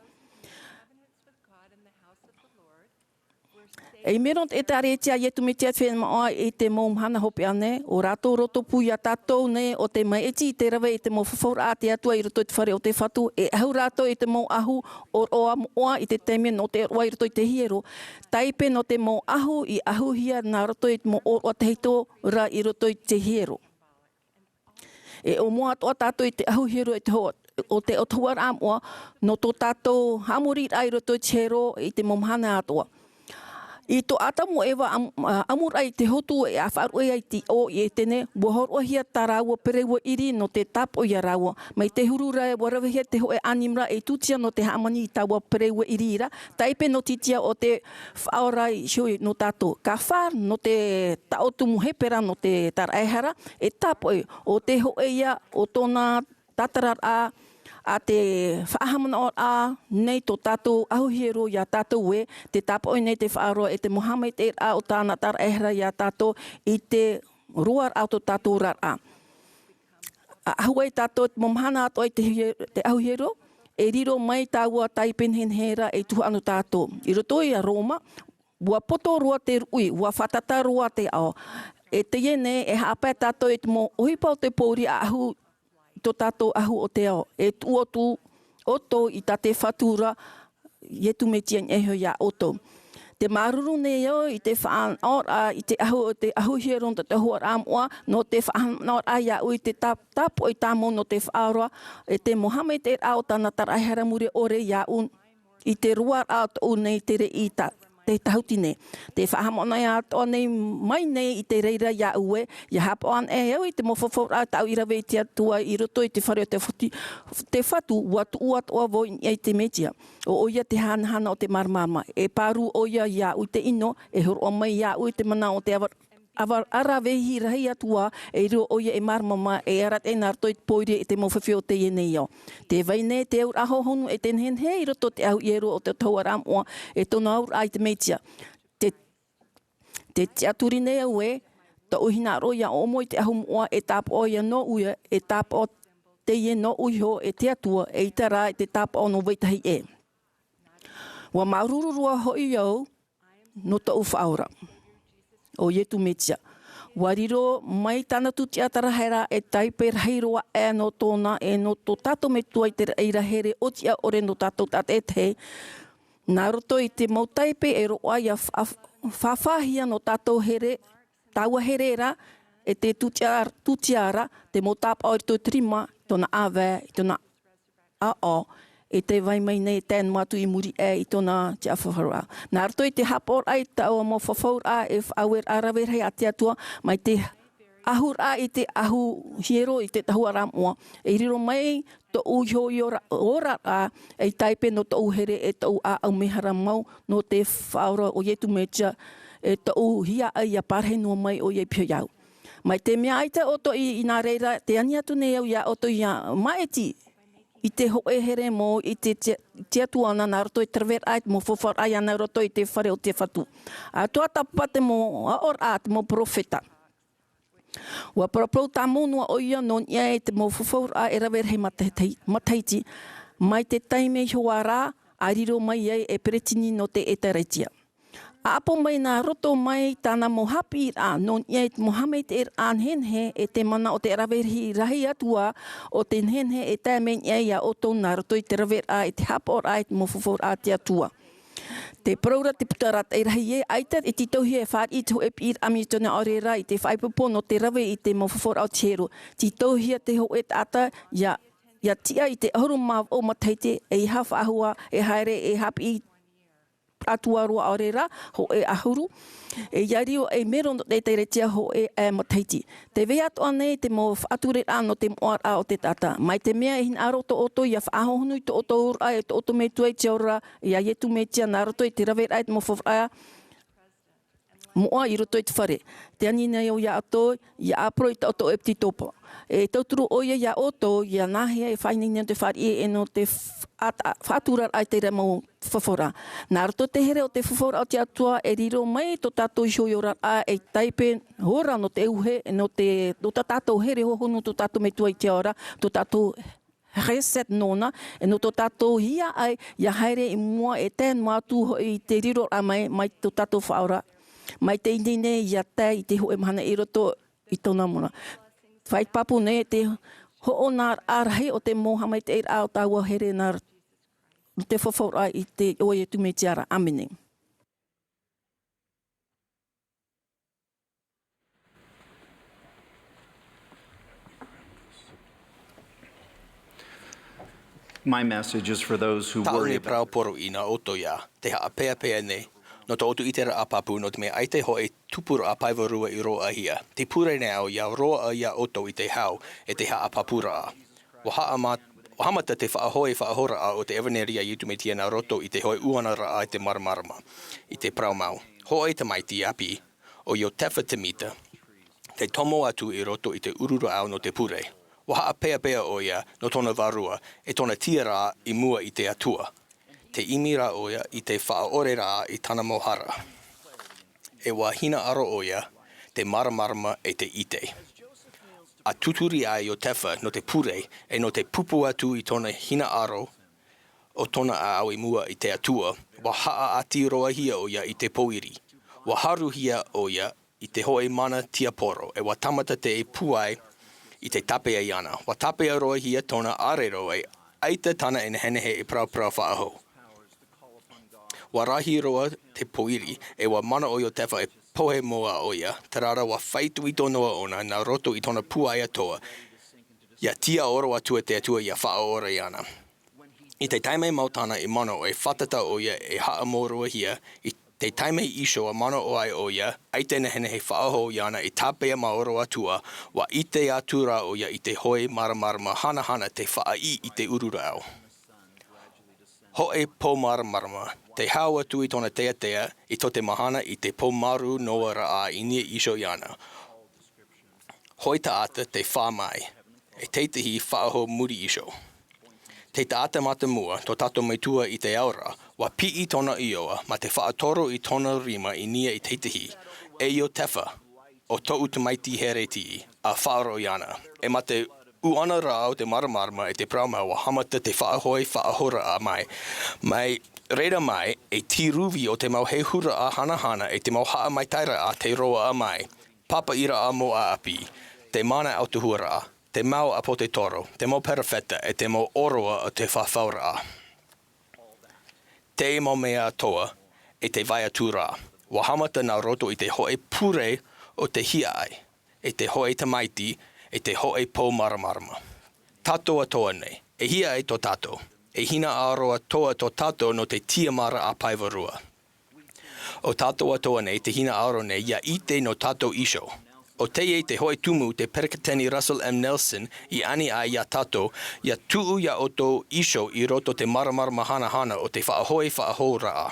Ei meron e taretia e tu me tia whenua e te mō mhana hopi ane, o rato roto pui a tātou ne, o te mai eti te rawe e te mō whawhaura a te atua i roto i te whare o te whatu, e ahu rato e te mō ahu o roa moa i te teime no te roa i roto i te hiero. Taipe no te mō ahu i ahu hia nā roto i te mō o te hito ra i roto i te hiero. E o moa toa tātou i te ahu hiero e te hoa, o te otuara amoa, no tō tātou Āmuira'a i roto i te hero i te mō Mahana atoa. I tō atamu ewa Āmuira'a i te hotu e a whaarua i ti o i e tene, wahorua hia tā rāua perewa iri no te tapo i a rāua. Mai te hurura e warawahia te hoe animra e tutia no te haamani i tāua perewa iri ira, taipe no titia o te whaora i shui no tātou. Ka whār no te taotumu Ēperēra no te Ēperēra, e tapo e o te hoe ia o tōna tatarar a te whaahamana o nei tō tātou ahuhero i a tātou e, te tapo nei te whaaroa e te Mahana Maa o tāna Ēperēra i a tātou i te roar au tō tātou rara. Ahua i tātou te Mahana atoa i te ahuhero, e riro mai tāua taipenhenhera e tuha anu tātou. I roto i a Roma, ua poto roa te rui, ua whatata roa te ao. E te iene e haapai tātou e te mō ohipa o te pōri a ahu tō tātou ahu o te ao. E tuotu oto i tā te whatura i tu me tia ngeho ia oto. Te maruru nei au i te whaanora i te ahu o te ahu hiron te hua rāmoa no te whaanora ia ui te tapo i tāmo no te whaaroa e te Mahana Maa o tāna Ēperēra mure ore ia un i te ruar a o nei tere i te tahutine. Te whahamona ia toa nei mai nei i te reira ia ue, ia hapo an e au i te mowhawhora tau i rawe i te atua i roto i te whare o te whatu watu uatoa vo i te metia. O oia te hana o te marmama. E paru oia ia ui te ino, e horo o mai ia ui te mana o te arawehi rahi atua, e rio oia e marmama, e arat e nārto i te poire i te mowhawhio te ienei au. Te waine te aur aho honu e ten hen he i roto te au iero o te tauara amoa, e tono aur ai te meitia. Te aturi nei au e, ta uhina ro ia omo i te ahu moa e tāpo o ia no uia, e tāpo o te ie no uiho e te atua, e itara e te tāpo o no waitahi e. Wa maururua hoi au, no ta uwhaura. O ietu metia. Wariro mai tāna tuti atara hera e taipe rahi roa e no tōna e no tō tātou me tua i te reira here o tia ore no tātou tate te. Nā roto i te mau taipe e roa i a whawhahia no tātou here, tāua herera e te tutiara, te mau tāpa o i tō trima, tōna awe, i tōna ao, e te vai mai nei tēn matu i muri e i tōna te awhawhara. Nā rato i te hapor ai tau mō whawhara e Āmuira'a rahi a te atua, mai te ahura i te ahu hiero i te tahua ramoa. E riro mai tō uho i ora e taipe no tō here e tō Āmuira'a mau no te whaura o ietu metia e tō hia ai a parhenua mai o ie pio iau. Mai te mea aita oto i nā reira, te ani atu nei au ia oto i a maeti, i te hoe here mō i te atuana nā roto i Ēperēra ai mō whawhara ai ana roto i te whare o te whatu. A toa tapa te mō aora te mō profeta. Ua parapau tā mōnua o ia no nia e te mō whawhara e rawe rei mataiti. Mai te taime hoa rā, a riro mai ai e peretini no te Ēperēra. A apo mai nā roto mai tāna mō hapi rā, no nia e te Mahana Maa henhe e te mana o te rahi atua o te henhe e tāme nia ia o tō nā roto i te Ēperēra e te hapo rā e te mō whawhara te atua. Te praura te putarat e rahi e aita e titohi e whaat i te hoe pir ami tōna Ēperēra i te whaipapo no te rawe i te mō whawhara o te hero. Titohi te hoe tata ia tia i te ahuru maw o mataite e hawha ahua e haere e hapi i atua roa Ēperēra, ho e ahuru, e iario e mero no te retia ho e mataiti. Te wea toa nei te mō whaaturera no te moara o te tata. Mai te mea hin aro to oto ia whaahohonu i to oto ura e to oto me tua i te ora, ia ietu me tia nā roto i te rawera e te mō whawhara moa i roto i te whare. Te ani nei o ia ato, ia apro i te oto e pti topo. E tauturu o ia oto, ia nahia e whainini te whare e no te whaatura ai te remo whawhora. Nā roto te here o te whawhora o te atua e riro mai to tātou i hoi ora a e taipe hora no te uhe, no te tātou here hohonu to tātou me tua i te ora, to tātou reset nona, e no tō tātou hia ai, ia haere i mua e tēn mātū i te riro a mai tō tātou whaora. Mai te indine ia te i te ho e mahana i roto i tōna mona. Whai papu ne te ho o nā arahi o te moha mai te eira au tāua here nā te whawhaura i te oe tu me tiara. Amening. My message is for those who worry Taone prau poro i nā oto ia, te haa pea nei, no te otu itera a papu, no te mea aite ho e tupura a paivarua i roa hia. Te pure nei au ia roa ia oto i te hau e te haa papura a. Wahamata te whaahora a o te Ēperēra i tu me tia nā roto i te hoi uanara a i te maramarama, i te prau mau. Ho e te maiti api, o io tefa te mita, te tomo atu i roto i te urura au no te pure. Waha pea o ia no tona varua e tona tiara i mua i te atua. Te imira o ia i te whaorera i tana mohara. E wahina aro o ia te maramarama e te ite. A tuturi ai o tefa no te pure e no te pupu atu i tona hina aro o tona au i mua i te atua. Waha ati roa hia o ia i te poiri. Waharu hia o ia i te hoe mana tia poro e watamata te e puai i te tapea i ana. Wa tapea roa hia tona arero e aita tana e nehenehe e prau whaaho. Wa rahi roa te poiri e wa mana o io tefa e pohe moa o ia. Tarara wa whaitu i tonoa ona nā roto i tona puaia toa. Ia tia oro atua te atua ia whaora i ana. I te taimei mautana i mana o e whatata o ia e haa mōrua hia i te taimei iso a mana o ai o ia, aite nehenehe whaaho i ana i tāpea maoro atua, wa i te atura o ia i te hoi maramarama hana te whaai i te urura au. Ho e pō maramarama, te hau atu i tona tea i to te mahana i te pō maru noa ra a i nia iso i ana. Hoi ta ata te whamai, e teitihi whaaho muri iso. Te taata mata mua, to tato mai tua i te aura, wa pi i tona ioa, ma te whaatoro i tona rima i nia i teitihi, e io tefa, o to utumaiti hereti, a whaaro i ana. E ma te uana rao te maramarama e te praumau wa hamata te whaahoi whaahora a mai. Mai reira mai, e tiruvi o te mau hehura a hana e te mau haa mai taira a te roa a mai. Papa ira a mo a api, te mana autohura a. Te mau a po te toro, te mau perafeta e te mau oroa o te whawhaura a. Te mau mea toa e te vai atura. Wa hamata nā roto i te hoe pure o te hia ai, e te hoe tamaiti, e te hoe pō maramarama. Tatoa toa nei, e hia ai to tato, e hina aroa toa to tato no te tiamara a paivarua. O tatoa toa nei, te hina aro nei, ia ite no tato iso. O te hoi tumu te Perkateni Russell M. Nelson i ani ai ia tato, ia tuu ia oto iso i roto te maramarama hana o te whaahoi whaahora a.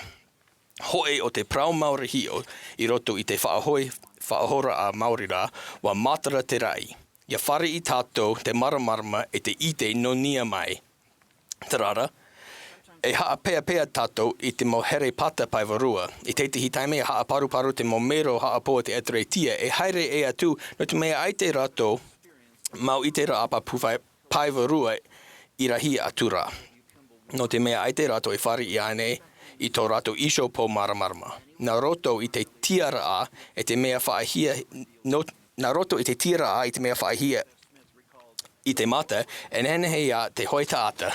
Hoe o te prau mauri hio i roto i te whaahoi whaahora a maurira wa matara te rai. Ia whare i tato te maramarama e te ite no nia mai. Tarara, e haa pea tato i te mo here pata paivarua. I teitihi taime haa paru te mo mero haa poa te Ēperēra e haere e atu no te mea ai te rato mau i te raapa paivarua i rahi atura. No te mea ai te rato e whare i ane i tō rato iso po maramarama. Nā roto i te tiara a e te mea whaahia nā roto i te tiara a i te mea whaahia i te mata, e nenehe ia te hoi taata,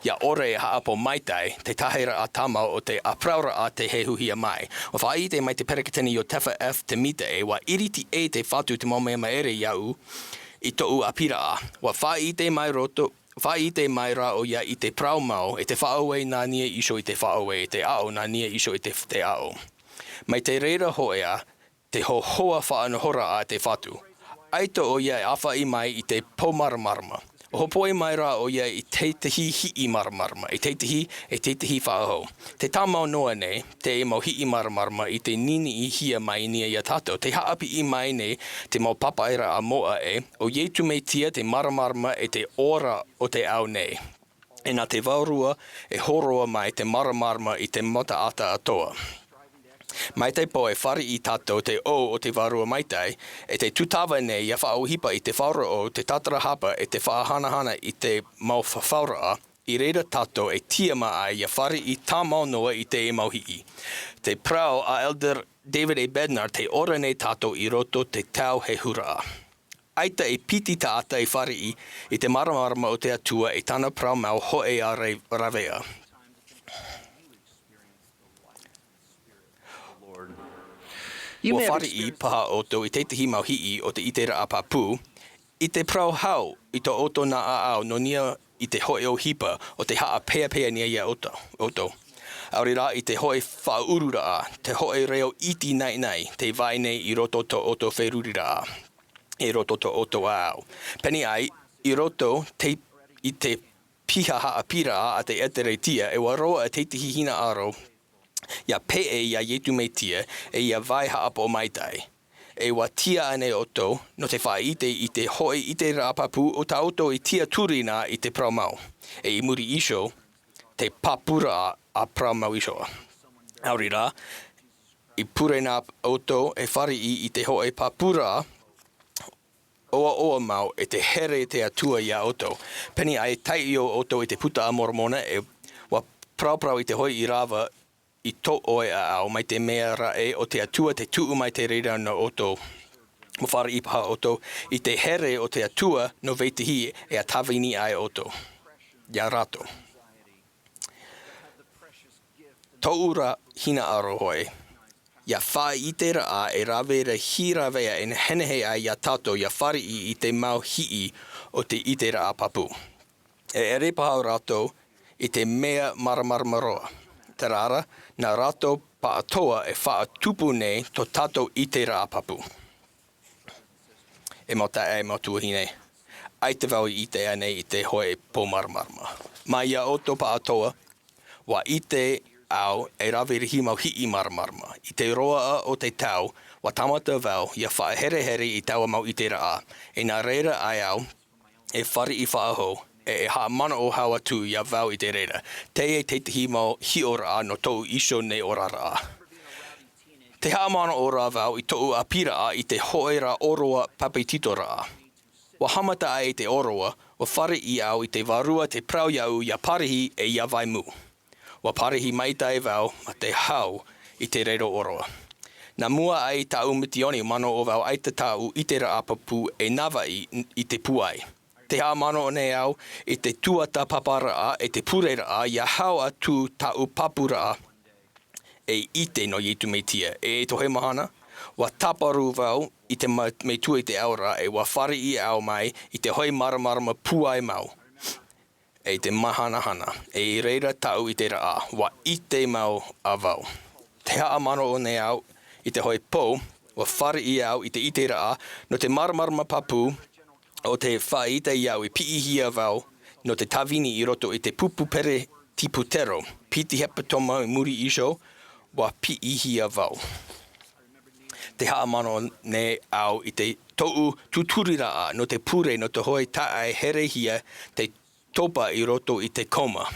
ia ore e haapo maitai, te tahera a tamau o te apraura a te hehuhia mai. O whaai te mai te perekateni o tefa F te mita e, wa iriti e te whatu te maumea maere iau i tou apira a. Wa whaai te mai roto, whaai te mai ra o ia i te praumau, e te whaoe nā nia iso i te whaoe, e te ao nā nia iso i te ao. Mai te reira hoea, te hoa whaanohora a te whatu. Aito o ia e awha i mai i te pomaramarama. O hopoi mai rā o ia i teitihi hii maramarama, i teitihi whaaho. Te tamau noa nei, te e mau hii maramarama i te nini i hia mai nia ia tato. Te haapi i mai nei, te mau papaira a moa e, o ietu mei tia te maramarama e te ora o te au nei. E nā te vaurua e horoa mai te maramarama i te mota ata atoa. Maitai po e whare I tātou te o te varua maitai, e te tutawa nei ia whaauhipa I te whaura o te tatara hapa e te whaahanahana I te mau whawhauraa, I reira tātou e tia maa ia whare I tā mau noa I te e mauhii. Te prau a Elder David A. Bednar te ora nei tātou I roto te tau he huraa. Aita e piti tāta e whare I te maramarama o te atua e tana prau mau Āmuira'a rahi. Ua whare I paha oto I teitihi mauhii o te Ēperēra a Papu, I te prau hau I to oto na aau no nia I te hoe o hipa o te haa pea nia ia oto. Āmuira'a I te hoe whaurura a, te hoe reo iti nei, te vai nei I roto to oto wherurira a, I roto to oto aau. Peni ai, I roto I te piha haa pira a te Ēperēra e waroa a teitihi hina aro, ia pee ia yetu meitia e ia vai haapo maitai. E wa tia ane oto, no te whaite I te hoi I te rapapu o ta oto I tia turina I te praumau. E I muri iso, te papura a praumau isoa. Āmuira'a, I pure nā oto e whare I te hoi papura, oa mau e te here te atua ia oto. Peni ai tai I o oto I te puta a mormona e wa prau I te hoi I rava I to oe a au mai te mea rae o te atua te tuu mai te reira no oto. Mo whare I paha oto, I te here o te atua no veitihi e a tawini ai oto. Ia rato. Toura hina aro hoi. Ia wha I te raa e rawera hirawea e henehe ai ia tato ia whare I te mau hii o te Ēperēra a Papu. E ere paha rato I te mea maramaramaroa. Te rara, nā rato paatoa e wha tupu nei to tato Ēperēra a Papu. E mota e motua hine. Ai te wau I te anei I te hoe po maramarama. Mai ia oto paatoa, wa I te au e raweri hi mau hii maramarama. I te roa o te tau, wa tamata wau ia wha here I taua mau Ēperēra a. E nā reira ai au, e whare I whaaho, e ha mana o hawa tu ia wau I te reira. Te e teitihi mau hi ora a no tou iso nei orara a. Te ha mana ora wau I tou a pira a I te hoera oroa papetitora a. Wa hamata ai te oroa, wa whare I au I te varua te prau iau ia parehi e ia vai mu. Wa parehi maitai wau ma te hau I te reiro oroa. Nā mua ai tau mitioni mano o wau aita tau Ēperēra a Papu e nawa I te puai. Te hā mano o nei au, I te tuata papara a, e te pureira a, ia hau atu tau papura a, e ite no yetu meitia. E tohe mahana, wa taparu wau, I te meitua I te aura, e wa whare I au mai, I te hoi maramarama puai mau. E te mahana hana, e reira tau Ēperēra a, wa ite mau a wau. Te hā mano o nei au, I te hoi po, wa whare I au I te Ēperēra a, no te maramarama papu, o te whaita iau I piihia wau no te tawini I roto I te pupu pere tiputero. Piti hepa toma I muri iso wa piihia wau. Te haa mano ne au I te tou tuturira a no te pure no te hoi tae herehia te topa I roto I te koma.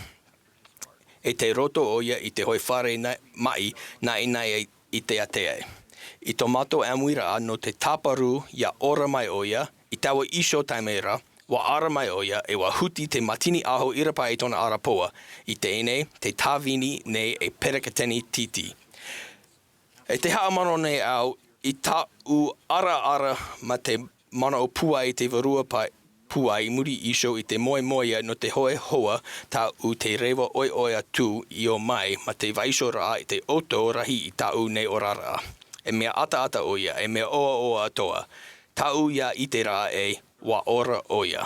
E te roto oia I te hoi whare mai nai I te ateai. I tomato Āmuira'a no te taparu ia ora mai oia I taua iso taimera, wa ara mai oia e wa huti te matini aho irapa I tona arapoa, I te ene, te tāwini nei e perekateni titi. E te haa mano nei au, I tau ara ma te mana o puai te varua puai muri iso I te moia no te hoe hoa tau te rewa oi atu I o mai ma te vaiso rā I te oto rahi I tau nei orara. E mea ata oia, e mea oa atoa. Tau ia Ēperēra e wa ora oia.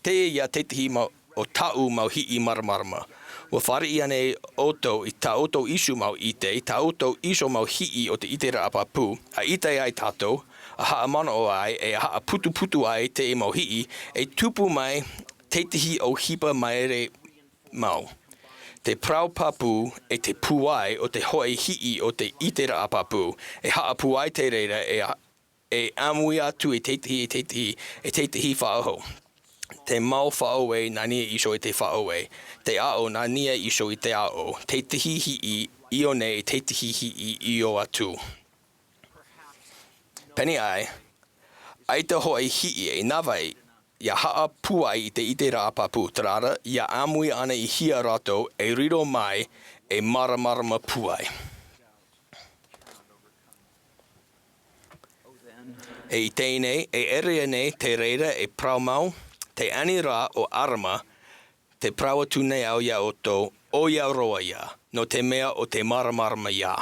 Te ia teitihi o tau mau hii maramarama. Wa whare I ane oto I ta oto isu mau ite, I ta oto iso mau hii o te Ēperēra a Papu, a ite ai tātou, a haa mana o ai, e a haa putu ai te e mau hii, e tupu mai teitihi o hipa maere mau. Te prau Papu e te puai o te hoi hii o te Ēperēra a Papu, e haa puai te reira e amui atu e teitihi whaaho. Te mau whao e nā nia iso i te whao e. Te ao nā nia iso i te ao. Te tihihi i o nei, te tihihi i o atu. Peni ai, ai te hoa i hii e nawai, ia haa puai i te ite rāpapu tarara, ia amui ana i hia rato e riro mai e maramarama puai. E i tēnei, e ere nei te reira e praumau, te Āmuira'a o arama, te prawatu nei au ia oto, o ia roa ia, no te mea o te maramarama ia.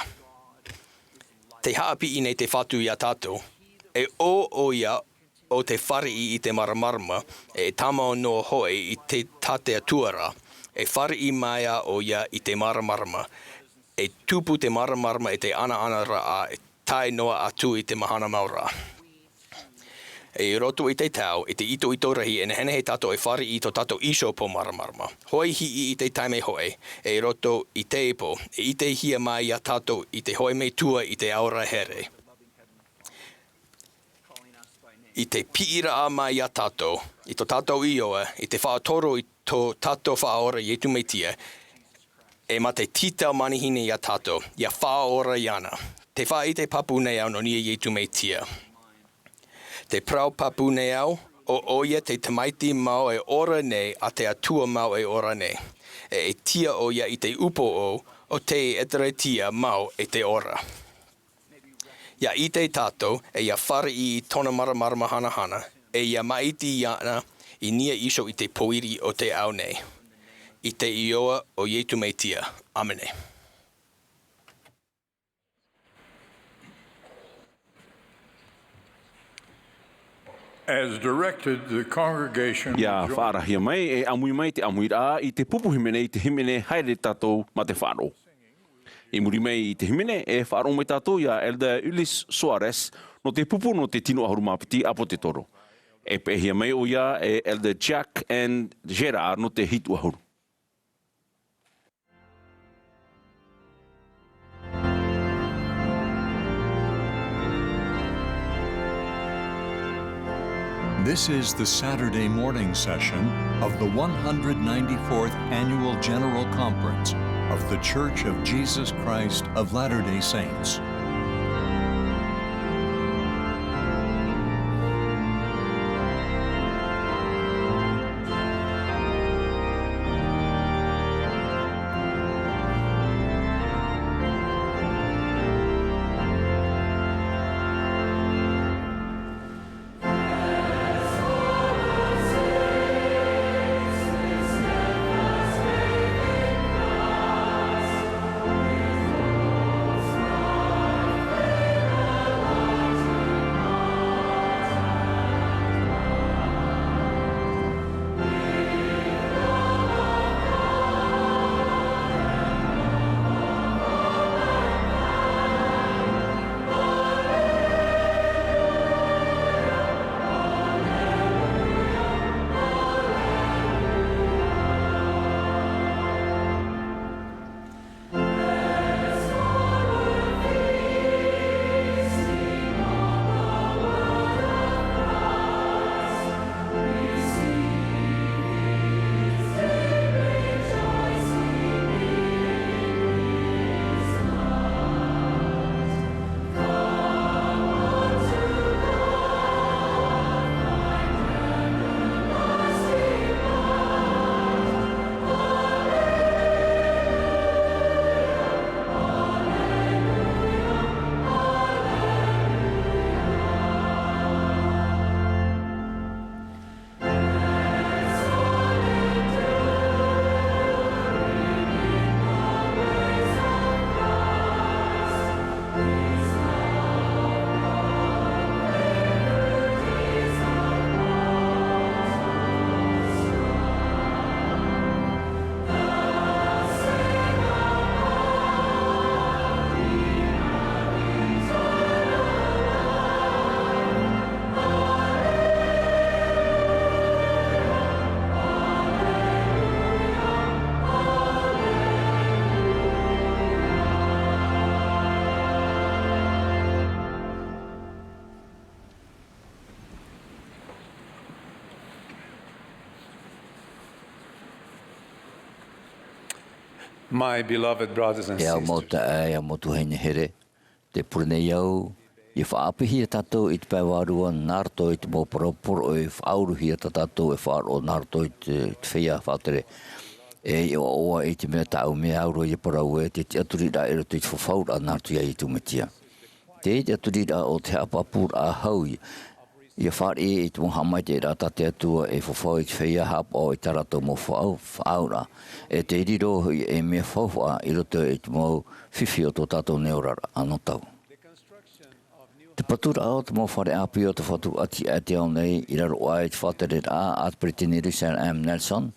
Te haapi i nei te whatu ia tātou, e o ia o te whari i te maramarama, e tamao no hoe i te tatea tuara, e whari i maia o ia i te maramarama, e tupu te maramarama e te ana raa, e tai noa atu i te Mahana Maa. E roto i te tau, i te ito rahi, e nehene he tato e whari i to tato iso po maramarama. Hoi hi i te taime hoe, e roto i te epo, e i te hia mai a tato i te hoi mei tua i te aura here. I te piira a mai a tato, i to tato ioa, i te whaatoro i to tato whaora i etu meitia, e ma te titau manihine i a tato, i a whaora iana. Te wha i te papu nei au no nia i etu meitia. Te prau papu nei au, o oia te tamaiti mau e ora nei a te atua mau e ora nei. E tia oia i te upo o te Ēperēra mau e te ora. Ia i te tātou, e ia whare i tona maramarama hana, e ia maiti iana i nia iso i te poiri o te au nei. I te ioa o Ietu meitia. Amene. As directed, the congregation Ia whaarahia mai e amui mai te Āmuira'a i te pupu himene i te himene haere tātou ma te wharo. I muri mai i te himene e wharo mai tātou ia Elder Ulis Soares no te pupu no te tino ahuru mapiti apo te toro. E pehia mai o ia e Elder Jack and Gerard no te hitu ahuru. This is the Saturday morning session of the 194th Annual General Conference of the Church of Jesus Christ of Latter-day Saints. My beloved brothers and E au mo sisters, ta ai a mo tu hene here. Te purne iau, i whaapihi e tatou i te paiwarua, nārto i te mo paroporo e whauruhi e tatou e whaaro, nārto i te whia whaatere. E i oa i te mea tau mea auro i parau e te aturira e roto i te whawhaura nārto ia i tu metia. Te aturira o te apapura a haui, ia whaare i te mohamai te rata te atua e whawhau i te whia hapa o i tarato mo whaura. E te riro hui e mea whawha i roto i te mo whiwhi o tō tātou neorara anō tau. Te patura au te mo whare api o te whatu ati ati au nei i raro ai te whaterera a Pretendere Sam Nelson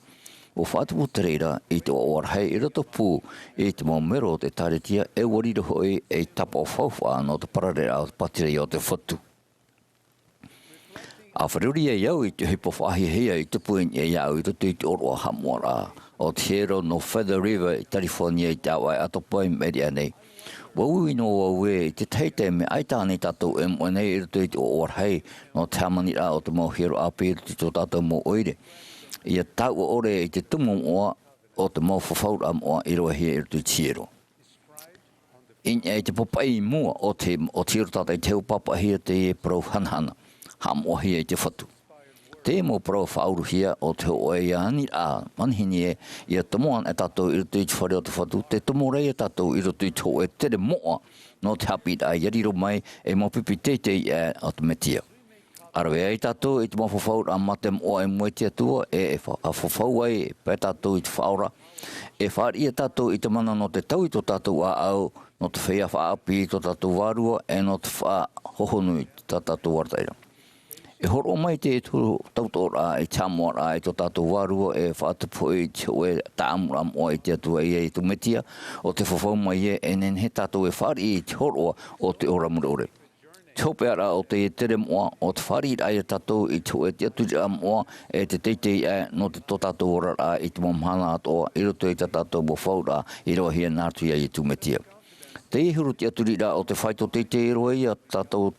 o whatu puterera i te oarhei i roto pū i te mo mero te taretia e wariro hoi e tapa o whawha no te pararera o te patirei o te whatu. A wharuri e iau i te hipo whahi hea i te puin e iau i roto i te oroa hamuara o te hero no Feather River i California i te awai atopai meria nei. Wau ino wau e i te teite me aitāne tātou e moenei i roto i te oarhei no te hamanira o te mau hero api i roto i tō tātou mo oire. Ia tau ore i te tumu moa o te mau whawhaura moa i roa hea i roto i tiero. Inya i te popai mua o te tiero tātai teo papa hea te e pro hanhana. Hamoa hea i te whatu. Te mo pro whauru hea o te oe ia ani a manhini e ia tomoan e tātou i roto i te whare o te whatu, te tomorei e tātou i roto i te oe tere moa no te hapi a iariro mai e mo pipi teitei e o te metia. Arawe ai tātou i te mo whawhaura a matem o e moeti atua e whawhau ai e pai tātou i te whaura. E whaari e tātou i te mana no te tau i tō tātou a au, no te whea whaapi i tō tātou wārua e no te wha hohonu i tō tātou wartaira. E horo mai te tautora e chamoara e tō tātou wārua e whaatupo i te oe tāmura moa i te atua i tu metia o te whawhau mai e nen he tātou e whari i te horoa o te oramurore. Te hopeara o te tere moa o te whari i tātou i te oe te aturi a moa e te teitei e no te tō tātou orara i te mamhana atoa i roto i te tātou mo whaura i roa hia nārtu i tu metia. Te ihuru te aturira o te whaito teitei roa i a tātou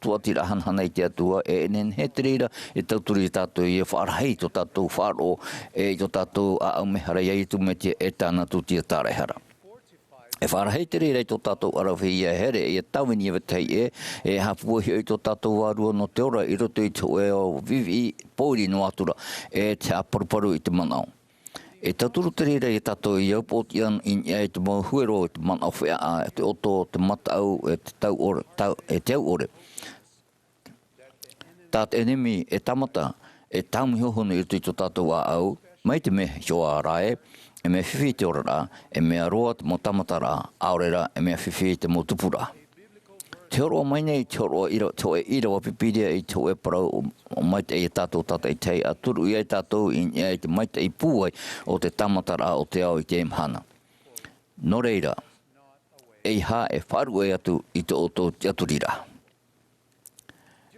tuatira hanhana i te atua e nen he tereira e tauturi tātou i e whaarhei tō tātou whaaro e tō tātou a aumehara i tu metia e tāna tūtia tārehara. E whaarhei tereira i tō tātou arawhi i a here i a tawini e watei e hapua hi i tō tātou wārua no te ora i roto i tō e o vivi pōri no atura e te aparuparu i te manao. E taturu tereira i tātou i aupotian i e te mau huero i te manao whea a e te oto te matau e te tau ore. Tāt enemi e tamata e taumi hohonu i tō tātou a au, mai te me joa rae, e me whiwhi te orara, e me aroa te mo tamatara, aorera e me whiwhi te mo tupura. Te oroa mai nei, te oroa ira wa pipiria i te oe parau o mai te e tātou tata i tei, a turu i e tātou i te mai te i pūai o te tamatara o te au i te imhana. No reira, e ha e wharu e atu i te oto te aturira.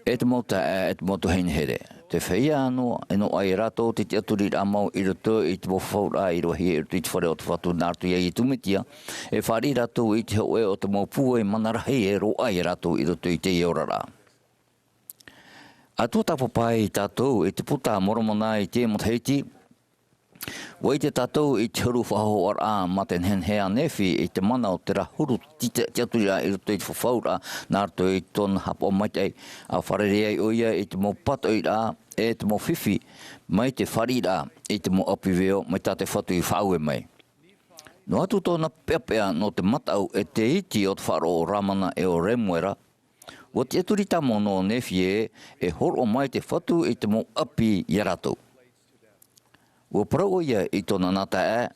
E te mauta e te mautu heinhere. Te whaia anō e no ai rato te aturira mau i roto i te mawhaura i rohi e roto i te whare o te whatu nārtu i tu metia. E whari rato i te oe o te mau pūe manarahi e ro ai rato i roto i te iorara. A tō tapapai i tātou e te puta moromona i te motheiti. Wai te tātou i te huru whaho ar a maten hen hea nefi i te mana o te rahuru te aturira i roto i te whawhaura nārtu i tōna hapo maitei a wharerea i oia i te mo pato i rā e te mo whiwhi mai te whari rā i te mo apiveo mai tā te whatu i whaue mai. No atu tōna peapea no te matau e te iti o te wharo o Ramana e o Remuera, o te aturita mo no nefi e horo mai te whatu i te mo api i ratou. Ua parau ia i tōna nata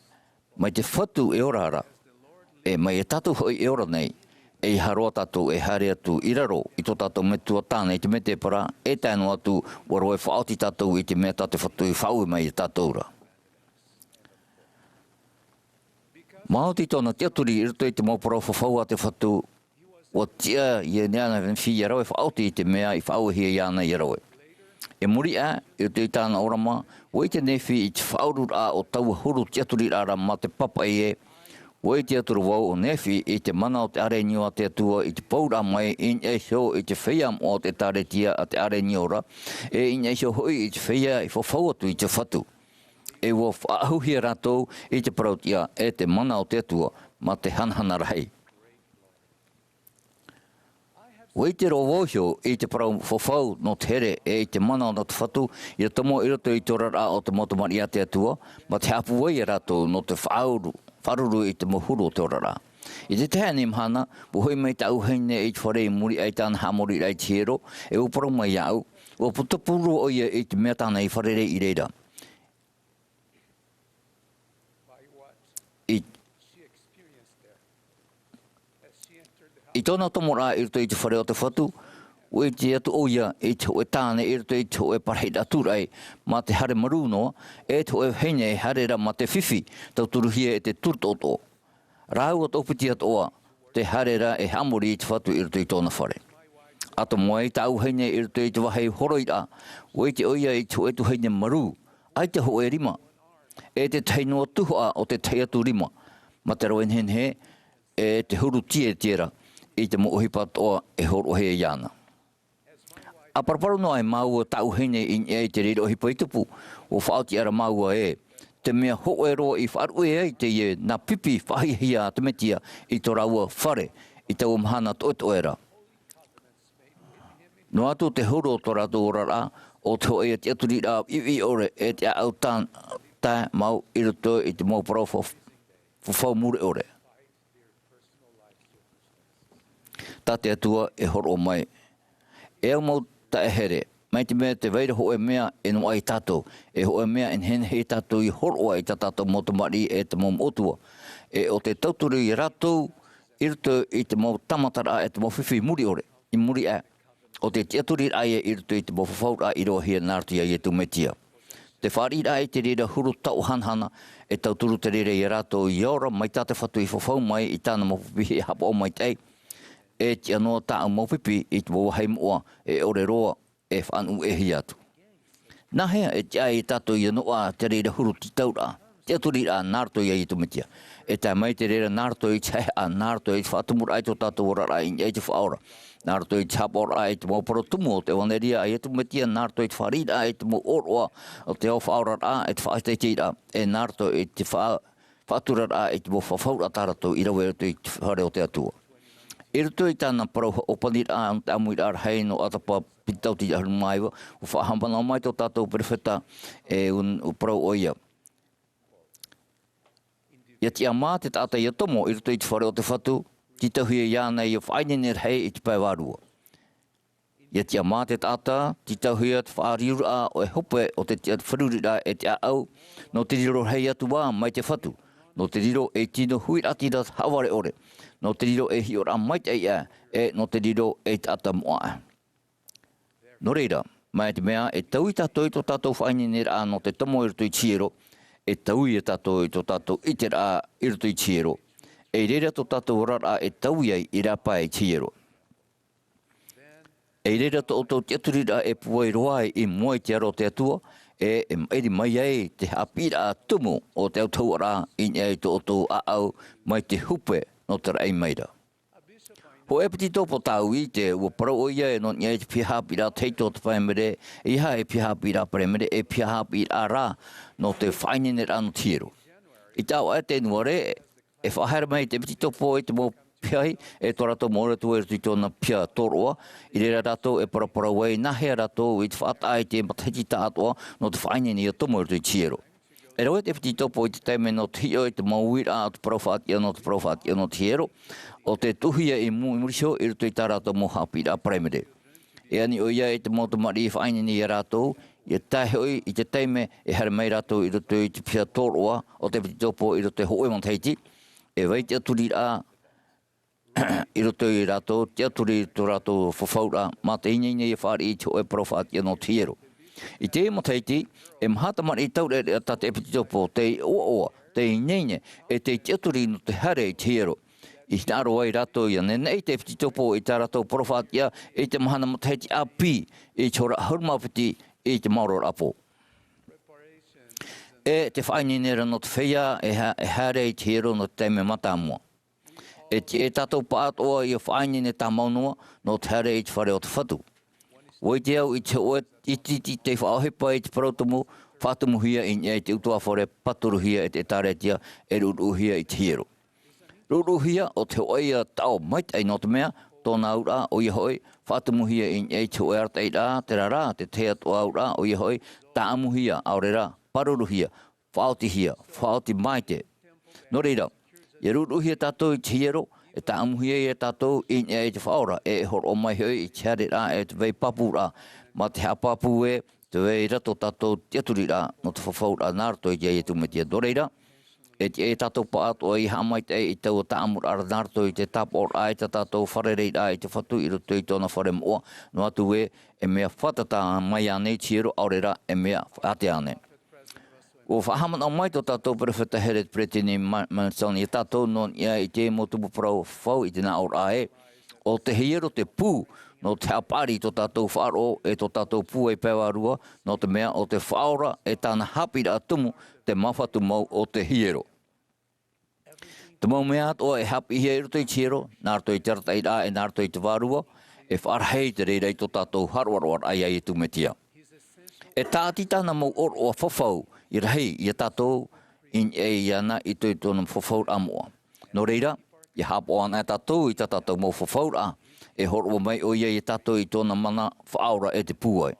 mai te whatu e orara, e mai e tatu hoi e ora nei, e haroa tatu e hare atu i raro i tō tatu metua tāna i te mete para, e tāno atu waro e whaoti tatu i te mea tate whatu i whaue mai i tataura. Maoti tōna te aturi i rito i te mauparau whawhau a te whatu, o tia i e neana whi i rau e whaoti i te mea i whaue hi i ana i rau e. E muri i te tāna orama, wai te nefi i te whaurura o tau huru te aturi rara ma te papa i wai te aturu wau o nefi i te mana o te arenioa te atua i te paura mai in e sio i te whiam o te taretia a te areniora, e in e sio hoi i te whia i whawhau atu i te whatu. e wo whaahuhi rātou i te parautia e te mana o te atua ma te Mahana rahi. Wei te rowohio i te parau whawhau no te here e te mana no te whatu i tomo i roto i torara o te motomari a te atua ma te hapu wei rātou no te wharuru i te mohuru o te orara. I te teha ni Mahana, buhoi mai te auheine i te whare i muri ai tāna hamori rai te hero e uparo mai au o putapuru o ia i te mea tāna i wharere i reira. I tōna tomo rā i roto i te whare o te whatu, o i te atu o ia i te hoe tāne i roto i te hoe parhei aturai ma te hare maru noa, e te hoe heine e harera ma te whiwhi tau turuhia e te turtoto. Rāu at opiti at oa, te harera e hamori i te whatu i roto i tōna whare. Ato moe i tau heine i roto i te wahei horoira, o i te oia i te hoe tu heine maru, ai te hoe rima, e te teinoa tuhua o te teiatu rima, ma te roen hen he, e te huru tie tiera, i te moohipat oa e horo hea iana. A paraparu noa e maua tau heine i te riro hipa i tupu, o whaoti ara maua e, te mea hoe roa i wharu e te ie na pipi whahihia te metia i tō raua whare i tau Mahana toetoera. No atu te huro tō rato orara o te hoe te aturi rā iwi ore e te au tā mau i roto i te mau parau whawhau mure ore. Tā te atua e horo mai. E au mau ta e here, mai te mea te veira hoe mea e no ai tātou, e hoe mea en hen hei tātou i horo ai tā tātou motomari e te mau motua. E o te tauturu i ratou, i roto i te mau tamatara e te mau whiwhi muri ore, i muri e. O te teaturi ai e i roto i te mau whawhaura i roa hia nārtia i e tu metia. Te whari ai te rira huru tau hanhana e tauturu te rira i ratou i ora mai tā te whatu i whawhau mai i tāna mau whiwhi hapa o mai tei. E te anoa tā au maupipi i te wawa heimoa e ore roa e whanu e hi atu. Nā hea e te ai tātou i anoa te reira huru ti taura, te aturi a nārto i ai tu mitia. E tā mai te reira nārto i te a nārto i te whātumura ai tō tātou ora i ai te whaora. Nārto i te hapora ai te mau parotumu o te waneria ai tu mitia, nārto i te wharira ai te mau oroa o te au whaora a e te whaiteitira. E nārto i te whātura a e te mau whawhaura tāratou i rawe i te whare o te atua. I roto i tāna parau o panira a Āmuira'a rahi no atapa pitauti i aharu maiwa, o whahampana o mai tō tātou perewheta e o parau o ia. Ia ti a mā te tāta i a tomo i roto i te whare o te whatu, ti tahuia iāna i o whainene rhei i te paiwarua. Ia ti a mā te tāta, ti tahuia te whaariura o e hope o te wharurira e te au, no te riro rhei atu wā mai te whatu, no te riro e tino huiratira haware ore, no te riro e hiora mai te ia, e no te riro e tata moa. No reira, mai te mea e tau i tātou i tō tātou whainene rā no te tomo i roto i tiero, e tau i tātou i tō tātou i te rā i roto i tiero, e reira tō tātou rā e tau i i rāpa i tiero. E reira tō tō te aturi rā e puai roai i mua i te aro te atua, e eri mai ai te hapira tumu o te autau rā i nei tō tō au mai te hupe no te rei meira. Ho e piti tōpo tau i te ua parau o ia e no niai te pihapira teito te whaimere, e iha e pihapira paremere, e pihapira rā no te whainene rā no tiero. I tau e te nuare, e whahara mai te piti tōpo i te mō pihai, e tō rato mōre tu e rito na pia tōroa, i reira rato e parapara wei, nahea rato i te whaatai te matahiti tātoa no te whainene i a tomo rito i tiero. E rau e te piti tōpo i te teime no te hio i te mauira a te parauwhaatia no te parauwhaatia no te hiero, o te tuhia i murisho i rito i tā rato mō hapira primary. E ani o ia i te motomari i whainene i a rato, i a hoi i te teime e hara mai rato i rito i te pia tōroa, o te piti tōpo i rito i hoe manteiti, e wei te aturi a i roto i rato, te aturi tō rato whawhaura, mā te inene i whaari i te oe parauwhaatia no te hiero. I te mataiti, e mahata mari i taure a tate e piti tōpo, te oa, te inene, e te aturi no te hare i te hiero. I naro ai rato i anenei te piti tōpo i tā rato parauwhaatia, e te mahana mataiti a pi, i te ora haurumawhiti, i te mauro rapo. E te whainenera no te whea, e hare i te hiero no te teime matamua. E tātou pātoa i a whainene tā maunua no te hare i te whare o te whatu. Woi te au i te oe i titi te whaohepa i te parautumu whātamuhia in e te utua whore paturuhia e te taretia e ruruhia i te hiro. Ruruhia o te oia tau mait ai no te mea, tōna ura o ihoi, whātamuhia in e te oia tei rā, te rā, te tea toa ura o ihoi, tāmuhia aurera, paruruhia, whaotihia, whaoti maite. No reira, e ruruhia tātou i te hiro, e tāmuhia i tātou in e te whaora, e horo o mai hoi i te hare rā, e te vei papu rā, ma te hapapu e, te wei rato tātou te aturi rā, no te whawhau rā nārtoi te e tumetia. No reira, e te e tātou paato i hamait e i tau Āmuira'a nārtoi te tapor ai te tātou wharerei rā i te whatu i roto i tōna whare moa, no atu e mea whatata mai anei tiero aurera e mea ate ane. O whahaman au mai tō tātou perewheta heret pretini mansoni e tātou non ia i te motupu parau whau i te nā aur ae, o te hiero te pū, no te apari tō tātou wharo e tō tātou pū e pewarua, no te mea o te whaora e tāna hapira atumu te mawhatu mau o te hiero. Te mau mea ato e hapi hiero te tiero, nārtoi teratai rā e nārtoi te warua, e wharhei te reirei tō tātou haruaruar ai ai e tumetia. E tāti tāna mau or o whawhau i rahi i a tātou in e iana i tui tōna whawhau amoa. No reira, i hapo ana e tātou i tā tātou mau whawhau a, e horo mai o ia i tātou i tōna mana whaora e te pūai.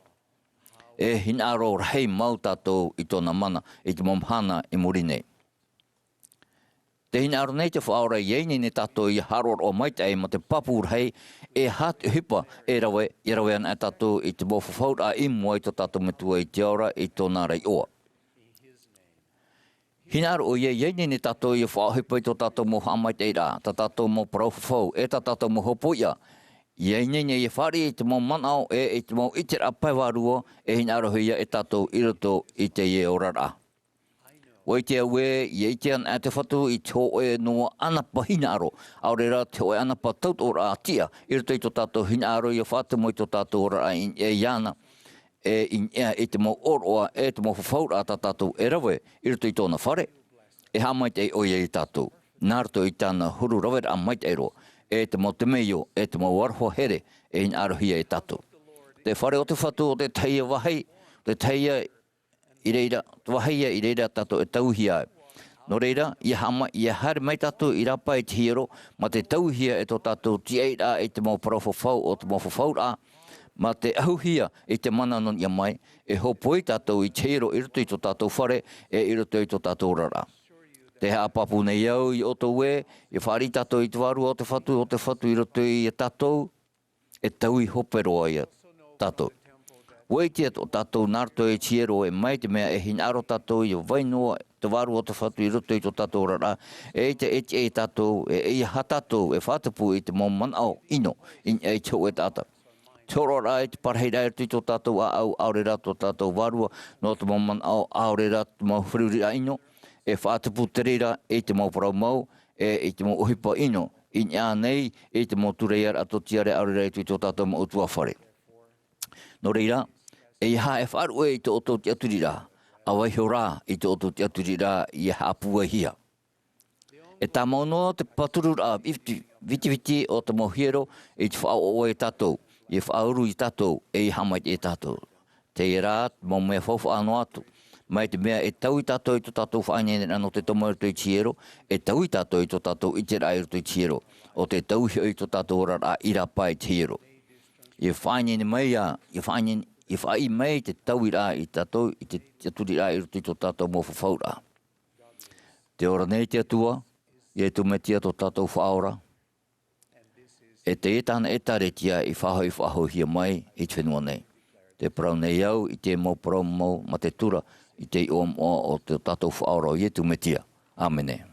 E hinaro rahi mau tātou i tōna mana i te Mahana i Murinei. Te hinaro nei te whaora i eini ne tātou i haror o maitai ma te papu rahi e hat hipa e rawe ana e tātou i te mau whawhau a i mua i tō tātou metua i te ora i tōna rei oa. Hinaro o ia ieni ne tātou i whaohipa i tō tātou mo hamai te rā, tā tātou mo parauwhawhau, e tā tātou mo hopoia. Ieni ne i whari i te mo manao e te mo itera paiwarua e hinaro ia e tātou i roto i te ie orara. Wai te aue, i te an te whatu i tō e noa anapa hinaro, aurera te oe anapa tautora a tia, i roto i tō tātou hinaro i a whātumo i tō tātou ora in e iana, e te mo oroa, e te mo whawhaura a tātou e rawe, i roto i tōna whare, e hamai te oia i tātou, nārto i tāna huru rawera a mai te ero, e te mo te meio, e te mo warho here, e in arohia i tātou. Te whare o te whatu o te teia wahai, te teia i reira, te wahia i reira tātou e tauhia. No reira, i hare mai tātou i rapa i te hiro, ma te tauhia e tō tātou tieira e te mo parawhawhau o te mo whawhau rā, ma te ahuhia i te mana non ia mai, e hopoi tātou i te hiro i roto i tō tātou whare, e i roto i tō tātou rara. Te hapapu nei au i oto we, i whari tātou i te waru o te whatu i roto i tātou, e tau i hoperoa i tātou. Weitia tō tātou nārto e tiero e mai te mea e hinaro tātou i wainoa te waru o te whatu i roto i tō tātou rara, e te e tātou, e ha tātou, e whātapu i te mō manao ino, in e tō e tātou. Tōro rai te parheira e tō tātou a au aurera tō tātou warua, no te mō manao aurera te mō whiruri a ino, e whātapu te reira e te mō parau mau, e te mō ohipa ino, in ea nei e te mō tureiara ato tiare aurera e tō tātou mō utua whare. No reira, e ha e wharu e te oto te aturira, a waihio rā i te oto te aturira i ha apua hia. E tā maunoa te paturu rā viti o te mohiero i te whao o e tātou, i whauru i tātou e i hamai e tātou. Te i rā, mō mea whauwha anō atu, mai te mea e tau i tātou i tō tātou whainene no te tomo i tō i tiero, e tau i tātou i tō tātou i te rā i tō i tiero, o te tau hio i tō tātou rā i rā pai tiero. I whainene mai a, i whai mai te tau i rā i tātou, i te aturi rā i tō tātou mō whawhaura. Te ora nei te atua, i e tumetia tō tātou whaora, e te etana e taretia i whahoi hia mai i te whenua nei. Te parau nei au i te mō parau mau ma te tura i te o te tātou whaora i e tumetia. Āmene.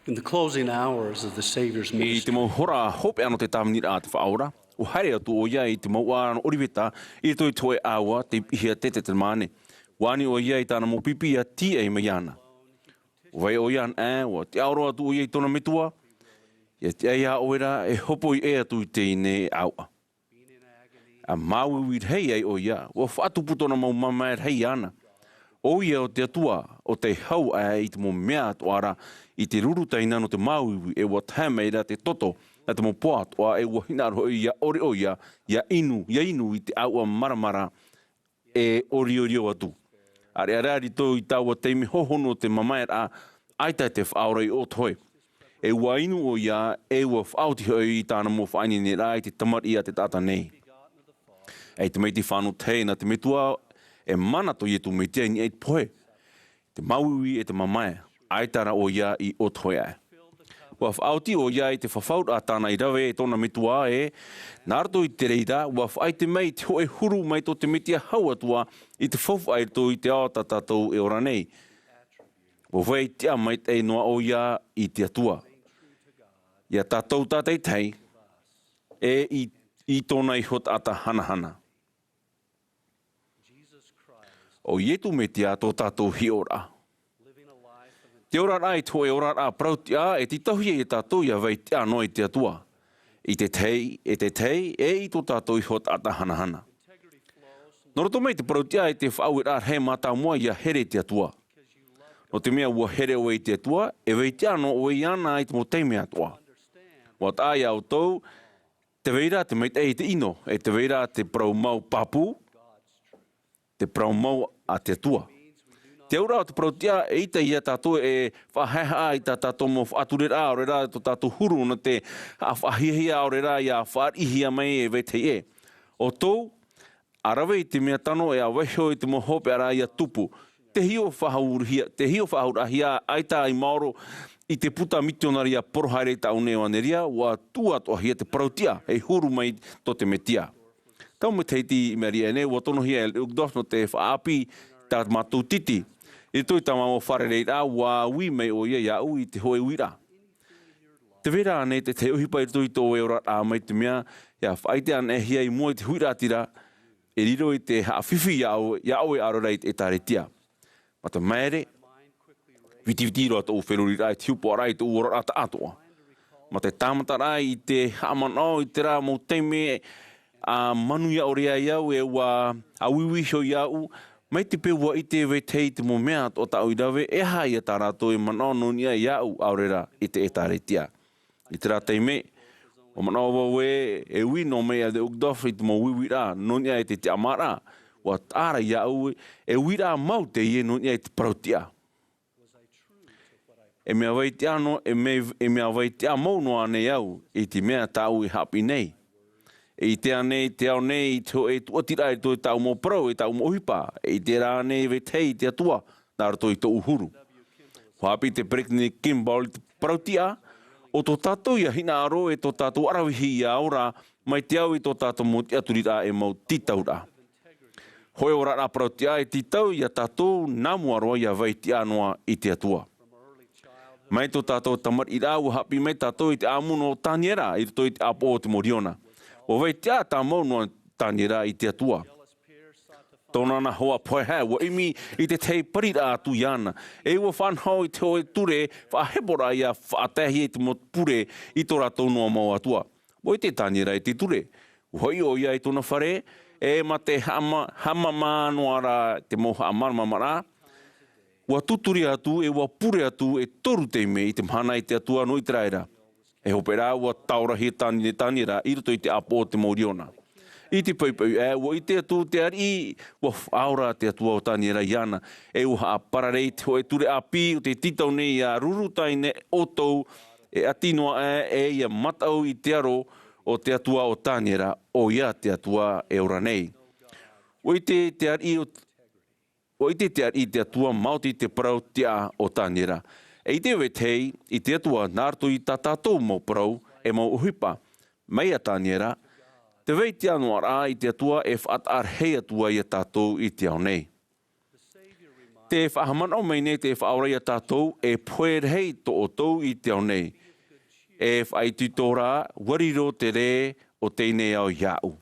In the closing hours of the Saviour's I te ministry, mau hora hope ano te tāminira te whaora, o haere atu o ia i te mau wāna oriveta i toi toe awa te ihia tete te mane. Wani o ia i tāna mo pipi a ti e mai ana. O vai o ia o te auro atu o ia i tona metua, ia te aia oera e hopo i e atu i te ine aua. A mau i hei ai o ia, o whaatu putona mau mama e hei ana. O ia o te atua, o te hau ai I te mo mea toara, I te rurutaina no te mauiwi e wa tameira te toto, na te mo poa toa e wa hinaro ia ori o ia inu I te aua maramara e ori o atu. Are arari tō I tāua teimi hohono te mamaera aita te whaorei o toi. E wa inu o ia e wa whaoti hoi I tāna mo whaini ne rai te tamari a te tata nei. E te meiti whanu tei na te metua e mana to ietu meitia ni e te poe. Te mauiwi e te mamae, aitara o ia I o toi ai. Wa whaoti o ia I te whawhaut a tāna I rawe e tōna metua e, nārto I te reira, wa whai te mei te hoe huru mai tō te metia hau atua I te whawhai tō I te aota tātou e ora nei. Wa whai tia mai te noa o ia I te atua. Ia tātou tātei tei, e I tōna I hot ata hanahana. O ietu metia tō tātou hi ora. Te ora rai tō e ora rā prautia e ti tauhi e tātou ia vei te anō I te atua. I te tei, e I tō tātou I hot ata hanahana. Noroto mei te prautia e te whaue rā he mātā mua ia here te atua. No te mea ua here o e te atua, e vei te anō o e ana I te mo teime atua. Wa tāia au tau, te veira te meit e te ino, e te veira te prau mau papu, te prau mau a te atua. Te aura o te prautia e ita ia tātou e whaheha I tā tātou mo whaaturera o rera to tātou huru na te whahihia o rera ia whaarihia mai e vete e. O tau, arawe I te mea tano e a wehio I te mo hope ara ia tupu. Te hio whahaurahia aita I maoro I te puta mitionari a porohaere tau neoaneria wa tua tohia te prautia e huru mai to te metia. Tau me teiti I meri ene wa tono hia e ukdos no te whaapi tā mātou titi. I tui tā mamo wharereira wa ui mei o ia iau I te hoe uira. Te vera ane te te uhipa I tui tō e ora a mai te mea ia whaite an e hia I mua I te huira tira e riro I te hawhiwhi iau e arorei e tāretia. Mata maere, Viti roa tō wheruri rai te hupo rai tō ora ata atoa. Ma te tāmata rai I te hamanao I te rā mō teime a manuia o rea iau e wa awiwi hio iau mai te pewa I te vetei te mo mea o tau I rawe e hai a tā rātou e manao nonia iau aurera I te etaretia. I te rā teime, o manao wau e ui no mea de ukdof I te mo wiwi rā nonia I te te amara wa tāra iau e ui rā mau te ie nonia I te prautia. E mea wai te ano, e mea wai te amau no ane au, I te mea tau I hapi nei. E te ane, te au nei, e tuatira e tō tau mō prau, e tau mō hipa, e te rā nei vetei te atua, nāra tō I tō uhuru. Hapi te prekni kimbau I te prautia, o tō tātou ia hina aro e tō tātou arawihi ia ora, mai te au I tō tātou mō te aturira e mau titaura. Hoi ora rā prautia e titau ia tātou nāmua roa ia vai te anoa I te atua. Mai tō tātou tamar I rā ua hapi mai tātou I te āmuno Ēperēra I tō I te apo o te moriona. O vai tia tā maunua Ēperēra I te atua. Tōna na hoa poeha, wa imi I te tei parira atu iana. E ua whanhau I te hoe ture, whahebora ia whaatehi e te mo pure I tō rātou noa mau atua. Wa I te Ēperēra I te ture. Hoi o ia I tōna whare, e ma te hama maa noara te moha amarmamara, wa tuturi atu e wa pure atu e toru teime I te mahana I te atua no Ēperēra. E hopera wa taurahi Ēperēra I roto I te apo o te moriona. I te paipau e wa I te atu te ari wa aura te atua o Ēperēra iana. E uha a pararei te hoe ture api o te titau nei a rurutaine o tau e atinoa e ia matau I te aro o te atua o Ēperēra o ia te atua e ora nei. O I te ari o I te te atua mauti te parau tia o Ēperēra. E I te vetei, I te atua nārto I tātou mau parau e mau uhipa. Mai a Ēperēra, te vei te anua rā I te atua e whaatarhei atua I a tātou I te au nei. Te whahamanau mai nei te whaaurai a tātou e poerhei to o tau I te au nei. E whaitūtora wariro te re o teinei au iau.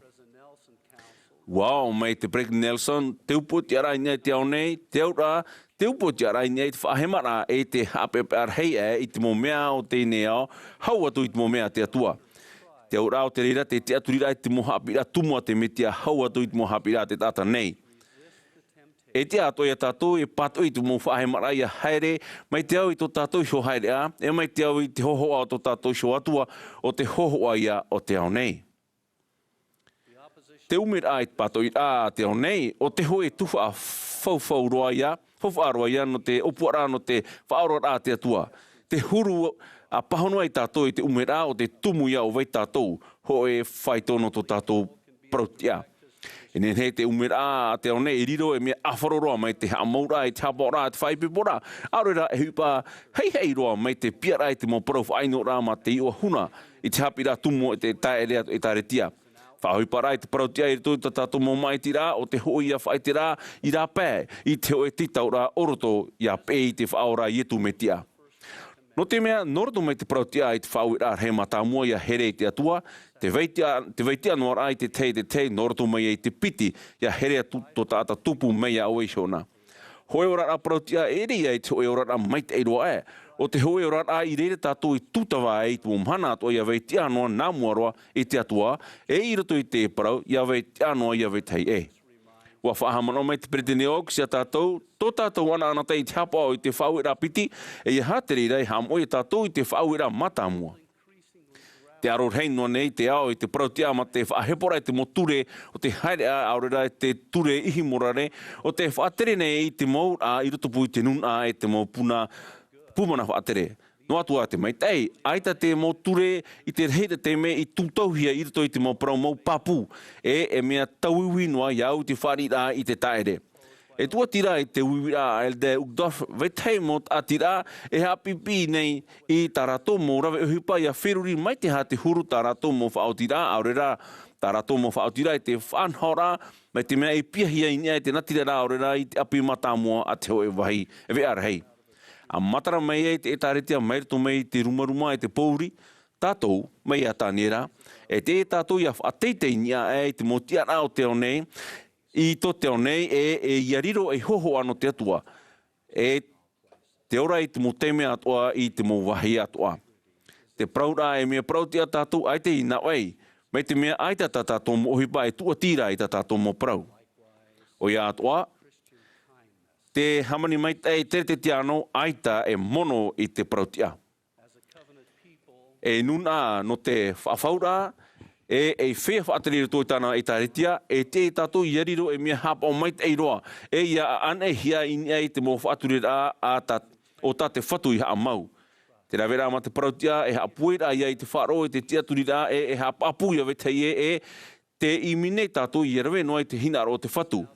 Wow, mai te President Nelson, te upo te arai nei te au nei, te aura, te upo te arai nei te whahemara e te hapeparhei I te mo mea o teinei au, hau atu I te mo mea te atua. Te aura o te reira, te aturira I te mo hapira tumua te metia, hau atu I te mo hapira te tata nei. E te ato ia tātou e pato i te mō whahe maraia haere, mai te au i tō tātou sho haere a, e mai te au i te hohoa o tō tātou sho atua o te hohoa ia o te au nei. Te umera ai pato i a te au nei, o te hoe tuwha a whau roa ia, whawha ia no te opuara no te whaorora a te atua. Te huru a pahonua i tātou i te umera o te tumu ia o wei tātou, ho e whaitono tō tātou prautia. E nen he te umera a te au nei, i riro e mea awharoroa mai te Āmuira'a e te hapora, te whaipipora, aurera e hupa hei roa mai te piara i te mō parau whainora ma te iwa huna, i te hapira tumo e te taerea e taretia. Whahupara i te parautia i tō tātou mō mai tira, o te hoi a whai tira, i rā pē, i te hoe titaura oroto i a pē i te whaora i etu me tia. No te mea, noroto mai te parautia i te Āmuira'a rahi mātāmua i a here i te atua, te veitia noa ai te te, noroto mai i te piti i a here tō tāta tupu mei a oe shona. Hoe ora a parautia e rea i te hoe ora a mai te eiroa e, o te hoe ora a i reire tātou i tutawa e i tō mhana atua i a veitia noa nā muaroa i te atua, e i roto i te parau i a veitia noa i a veitei e. Ua whahamano mai te pretene oku si a tātou, tō tātou ana tei te hapa o i te Āmuira'a piti, e i haterira i hamo i tātou i te Āmuira'a mātāmua. Te aro rei noa nei te ao i te parautia ma te whahepora i te moture o te haere a aurera i te ture ihi morare, o te whaatere nei i te mou a i rotopu i te nun a e te mou pumana whaatere. No atua te mai tei, aita te mō ture i te reira te me i tūtauhia i roto i te mō parau mō papu, e mea tauiwi noa iau te wharira i te taere. E tua tira i te uiwira a elde ukdof, vetei mō a tira e hapipi nei i tarato mō rawe uhipa i a whiruri mai te ha te huru tarato mō whaotira, aurera tarato mō whaotira i te whanhora, mai te mea i piahia i nia i te natira aurera i te api mātāmua a te hoe wahi, e Ēperēra rahi. A matara mai e te etaretia mai rato mai te rumaruma e te pouri, tātou mai a tānera, e te tātou i a whateitei nia e te motia rao te nei, i tō te nei e iariro e hoho ano te atua, e te ora i te mo teme atua i te mo wahi atua. Te praura e mea prautia tātou ai te ina wei, mai te mea ai ta tātou mo ohipa e tua tira i ta tātou mo prau. O ia atua, te hamani mai te te tiano aita e mono i te prautia. E nuna no te whawhaura e whea whaatarira tō tāna i tāretia e te tātou i ariro e mea hapa o mai te eiroa. E ia ane hia i te mō whaaturira o tā te whatu i haa mau. Te rawera ma te parautia e haa puera ia i te wharo e te tiaturira e haa papu ia vetei e te imine tātou i rawe noa i te hinaro o te whatu.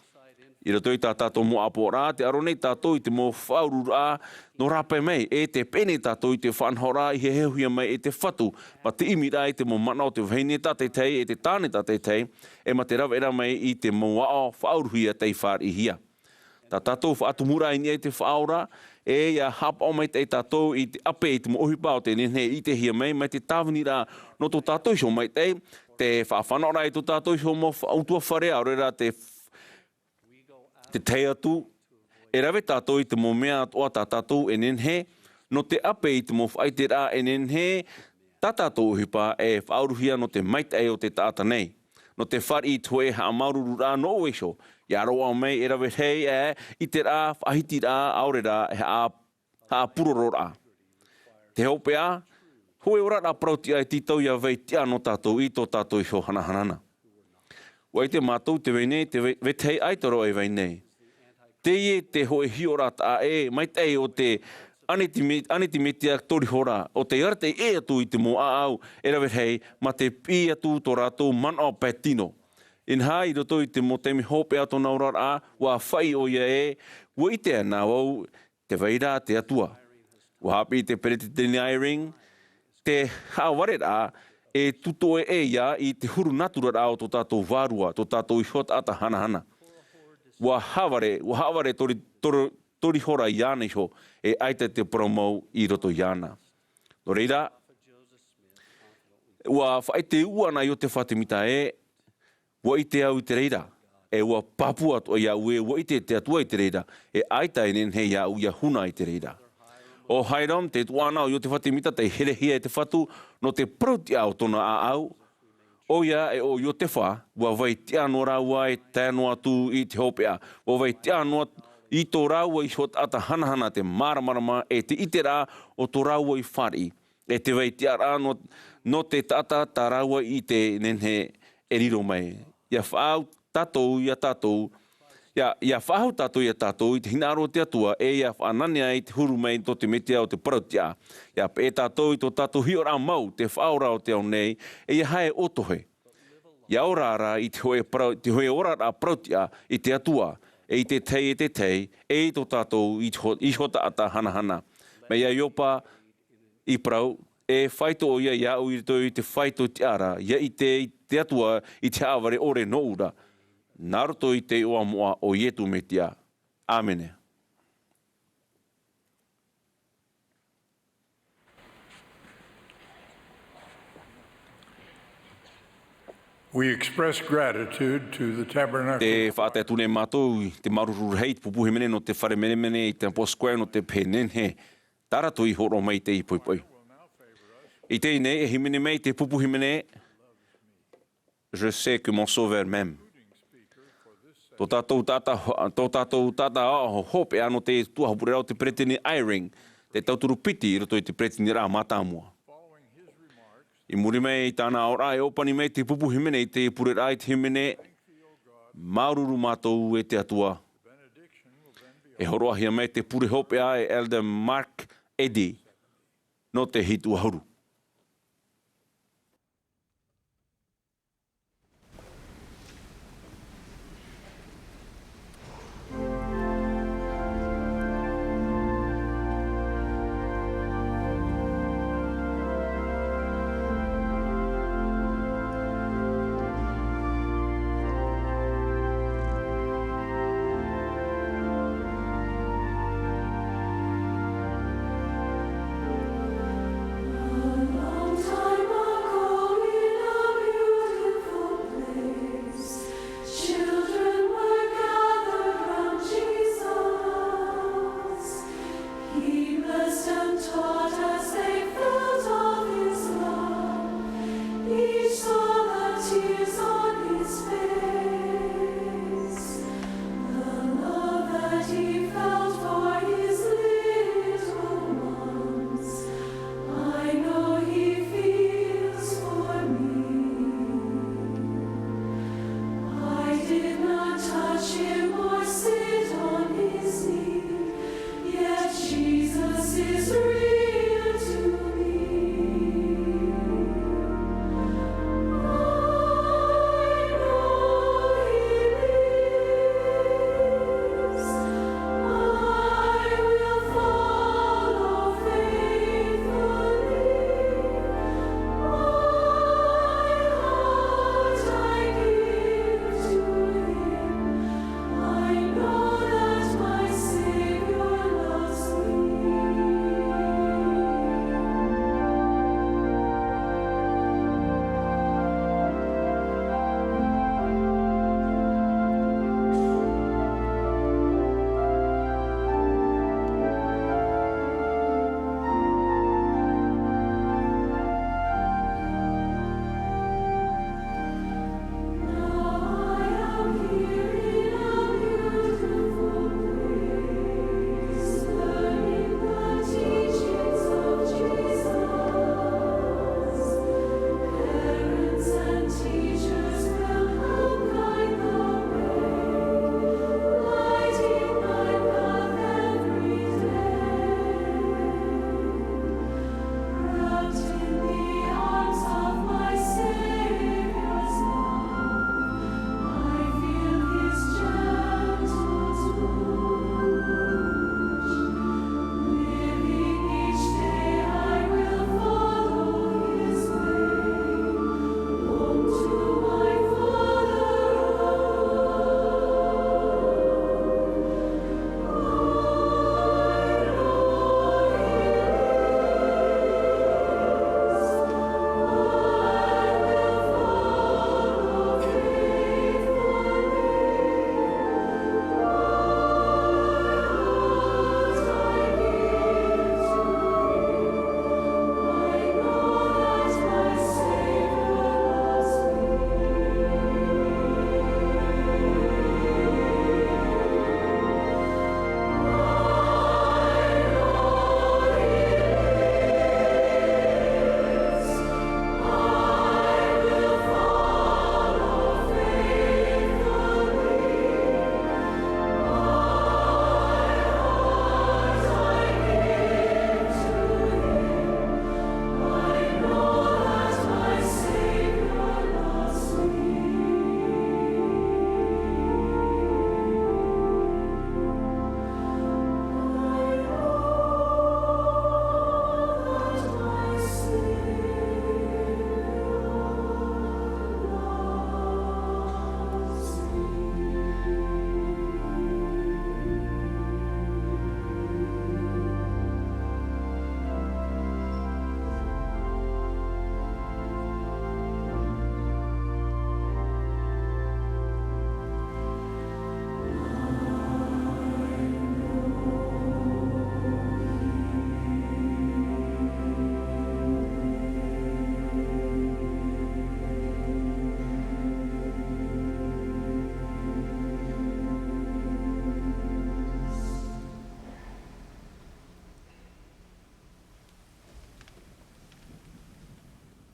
I rato i tā tātou mō apora, te aro nei tātou i te mō whaurura no rape mei, e te pene tātou i te whanhora i he heuhia mai e te whatu, pa te imira i te mō mana o te whaine tātei tei, e te tāne tātei tei, e ma te rawera mai i te mō wao whauruhia tei whār i hia. Tā tātou whaatumura i nia i te whaura, e ia hapa o mai tei tātou i te ape i te mō ohipa o te nene i te hia mai te tāwanira no tō tātou isho mai tei, te whawhanora i tō tātou isho mō autua whare, aurera te tei atu, e rawe tātou i te mō mea atoa tā tātou e nenhe, no te ape i te mō whaitera e nenhe, tā tātou uhipa e whauruhia no te maitei o te tāta nei. No te whari i tue ha maururu rā no oesho, i aroa mei e rawe hei i te rā whahiti rā aurera e ha puroro rā. Te hopea, hoe ora rā prautia e titau ia veitia no tātou i tō tātou i ho hanahanana. Wai te mātou te weinei, te vetei aitaro e weinei. Te ie te hoe hiora ta e, mai tei o te anetimetia tori hora, o te arte e atu i te mo au, e rawe hei, ma te pi atu tō rātou mana o patino. In hai roto i te mo teimi hope ato naurar a, wa whai o ia e, wa i te ana wau, te waira te atua. Wa hapi te peretitiniring, te hawarera, e tutoe e ia i te huru natura rao tō tātou wārua, tō tātou i hot ata hana. Wa haware tori hora i āna iho, e aita te promau i roto i āna. No reira, wa whai te uana i o te whatemita e, wa i te au i te reira, e wa papu atu i au e, wa i te atua i te reira, e aita e nen hei au i a huna i te reira. O hairam, te tuana o te whatemita, te herehia e te whatu, no te prauti au tona a au, O ia e o yo te wha, wa vai te anō rāua e tēnoa tū I te hopea. Wa vai te anō I tō rāua I hot ata hanahana te maramarama e te ite rā o tō rāua I whari. E te vai te ara no te tata tā rāua I te nenhe e riro mai. Ia whaau tātou ia tātou. Ia whahau tātou ia tātou I te hinaro te atua e ia whananea I te huru mai tō te metea o te parautia. Ia e tātou I tō tātou hiora mau te whaora o te au nei e ia hae otohe. Ia orara I te hoe orara parautia I te atua e I te tei e I tō tātou I hota ata hanahana. Me ia iopa I parau e whaito o ia iau I te whaito te ara ia I te atua I te aware ore no ura. Naroto I te oa moa o ietu me tia. Āmene. We express gratitude to the tabernacle. Te whātetune mātou I te maruru hei te pupuhi mene no te whare mene mene I te poskoe no te penenhe. Tarato I horo mai te I poipoi. I te ine e himene mei te pupuhi mene. Je sais que mon sauveur m'aime. Tō tātou tata hope ano te tuahapure rao te pretini airing, te tauturu piti I roto I te pretini rā mātāmua. I muri mei tāna ora e opani mei te pupuhi mene I te pure rā I te himene, maururu mātou e te atua. E horoahia mei te pure hope a e Elder Mark Eddy, no te hitu ahuru.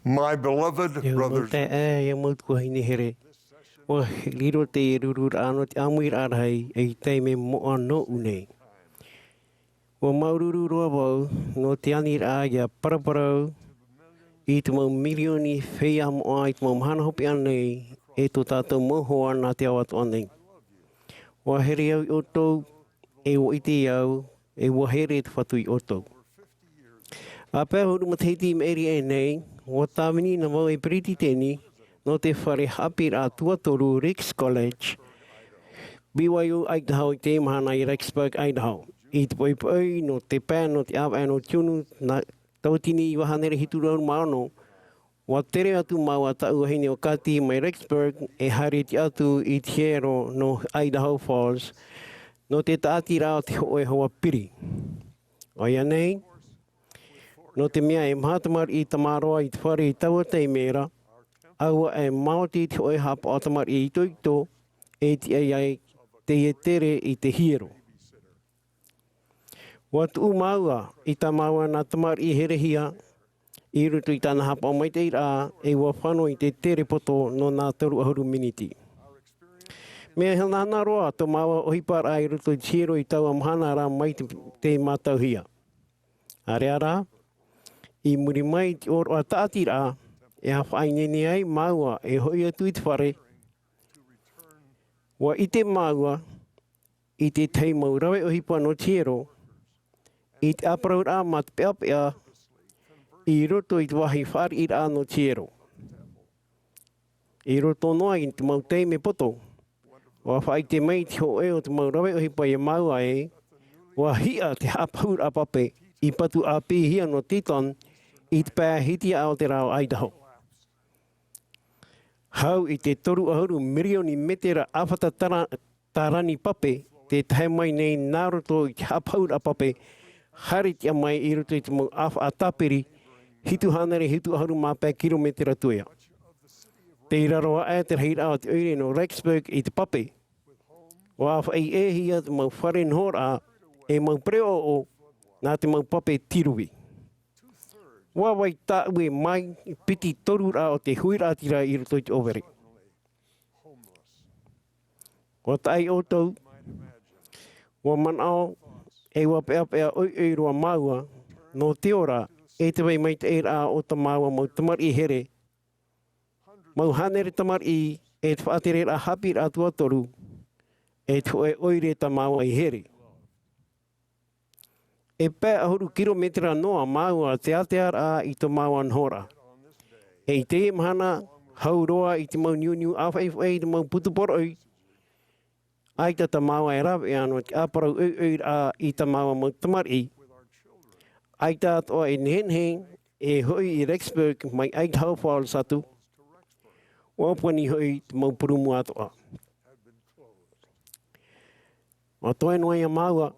My beloved brothers, o liro te rurur ano te Āmuira'a rahi e te me moa no une. O maururu roa wau no te anira ia paraparau i te mau milioni whea moa i te mau mahana hopi anei e tō tātou mohoa nā te awatu anei. Wa here au i otou e o iti au e wa here te whatu i otou. A pēr huru mateiti me eri e nei, wa tāmini na mau e periti tēni no te whare Āperēra tuatoru Rex College, BYU Idaho i te mahana i Rexburg, Idaho. I te poipoi no te pēr no te awa no tiunu na tautini i wahanere hiturau maano, wa tere atu maua tau hene o kati mai Rexburg e hareti atu i Tiero no Idaho Falls, no te taati rao te hoe hoa piri. O ia nei, no te mea e mahatamar i tamaroa i te whare i taua te Ēperēra, aua e maoti te oe hapa o tamar i toito e ti ai te Ēperēra i te hiero. Wa tu maua i ta maua na tamar i herehia i rutu i tāna hapa o mai te ira e wa whano i te tere poto no nā toru ahuru miniti. Mea hana roa to maua o hipara i rutu i tiero i taua Mahana Maa mai te mātauhia. Āreara, i muri mai te oro a tātira e hawhainene ai maua e hoi atu i te whare. Wa i te maua, i te teimau rawe o hipa no tiero, i te Ēperēra ma te peapea, i roto i te wahi whare i rā no tiero. I roto noa i te mau teime poto, wa whai te mei te ho e o te mau rawe o hipa i maua e, wa hia te hapaura pape i patu a pihia no Titan i te pēr hiti ao te rao Idaho. Hau i te toru ahuru milioni metera awhata tarani pape, te tahe mai nei nā roto i te hapaura pape, haritia mai i roto i te mau awha a tapiri, hitu hanere hitu ahuru mapē kilometera tuea. Te iraroa e te reira o te oire no Rexburg i te pape. O awha i ehia te mau whare nhora e mau preo o nā te mau pape tiruwi. Wawai tāue mai piti toru rā o te huiratira i roto i te overe. Wa tai o tau, wa manao e wa peapea oi roa maua no te ora e te wei mai te e rā o ta maua mau tamar i here. Mau hanere tamar i e te whaatere rā hapi rā tuatoru e te oe oire ta maua i here. E pē ahuru kilometera noa maua te ateara i to maua nhora. E i te mahana hauroa i te mau niuniu awhaiwhai i te mau putuporoi. Aita ta maua e rawe ano te aparau ui i ta maua mau tamari. Aita atoa e nehenhen e hoi i Rexburg mai Idaho Falls atu. Wapani hoi te mau purumu atoa. O toe noa ia maua.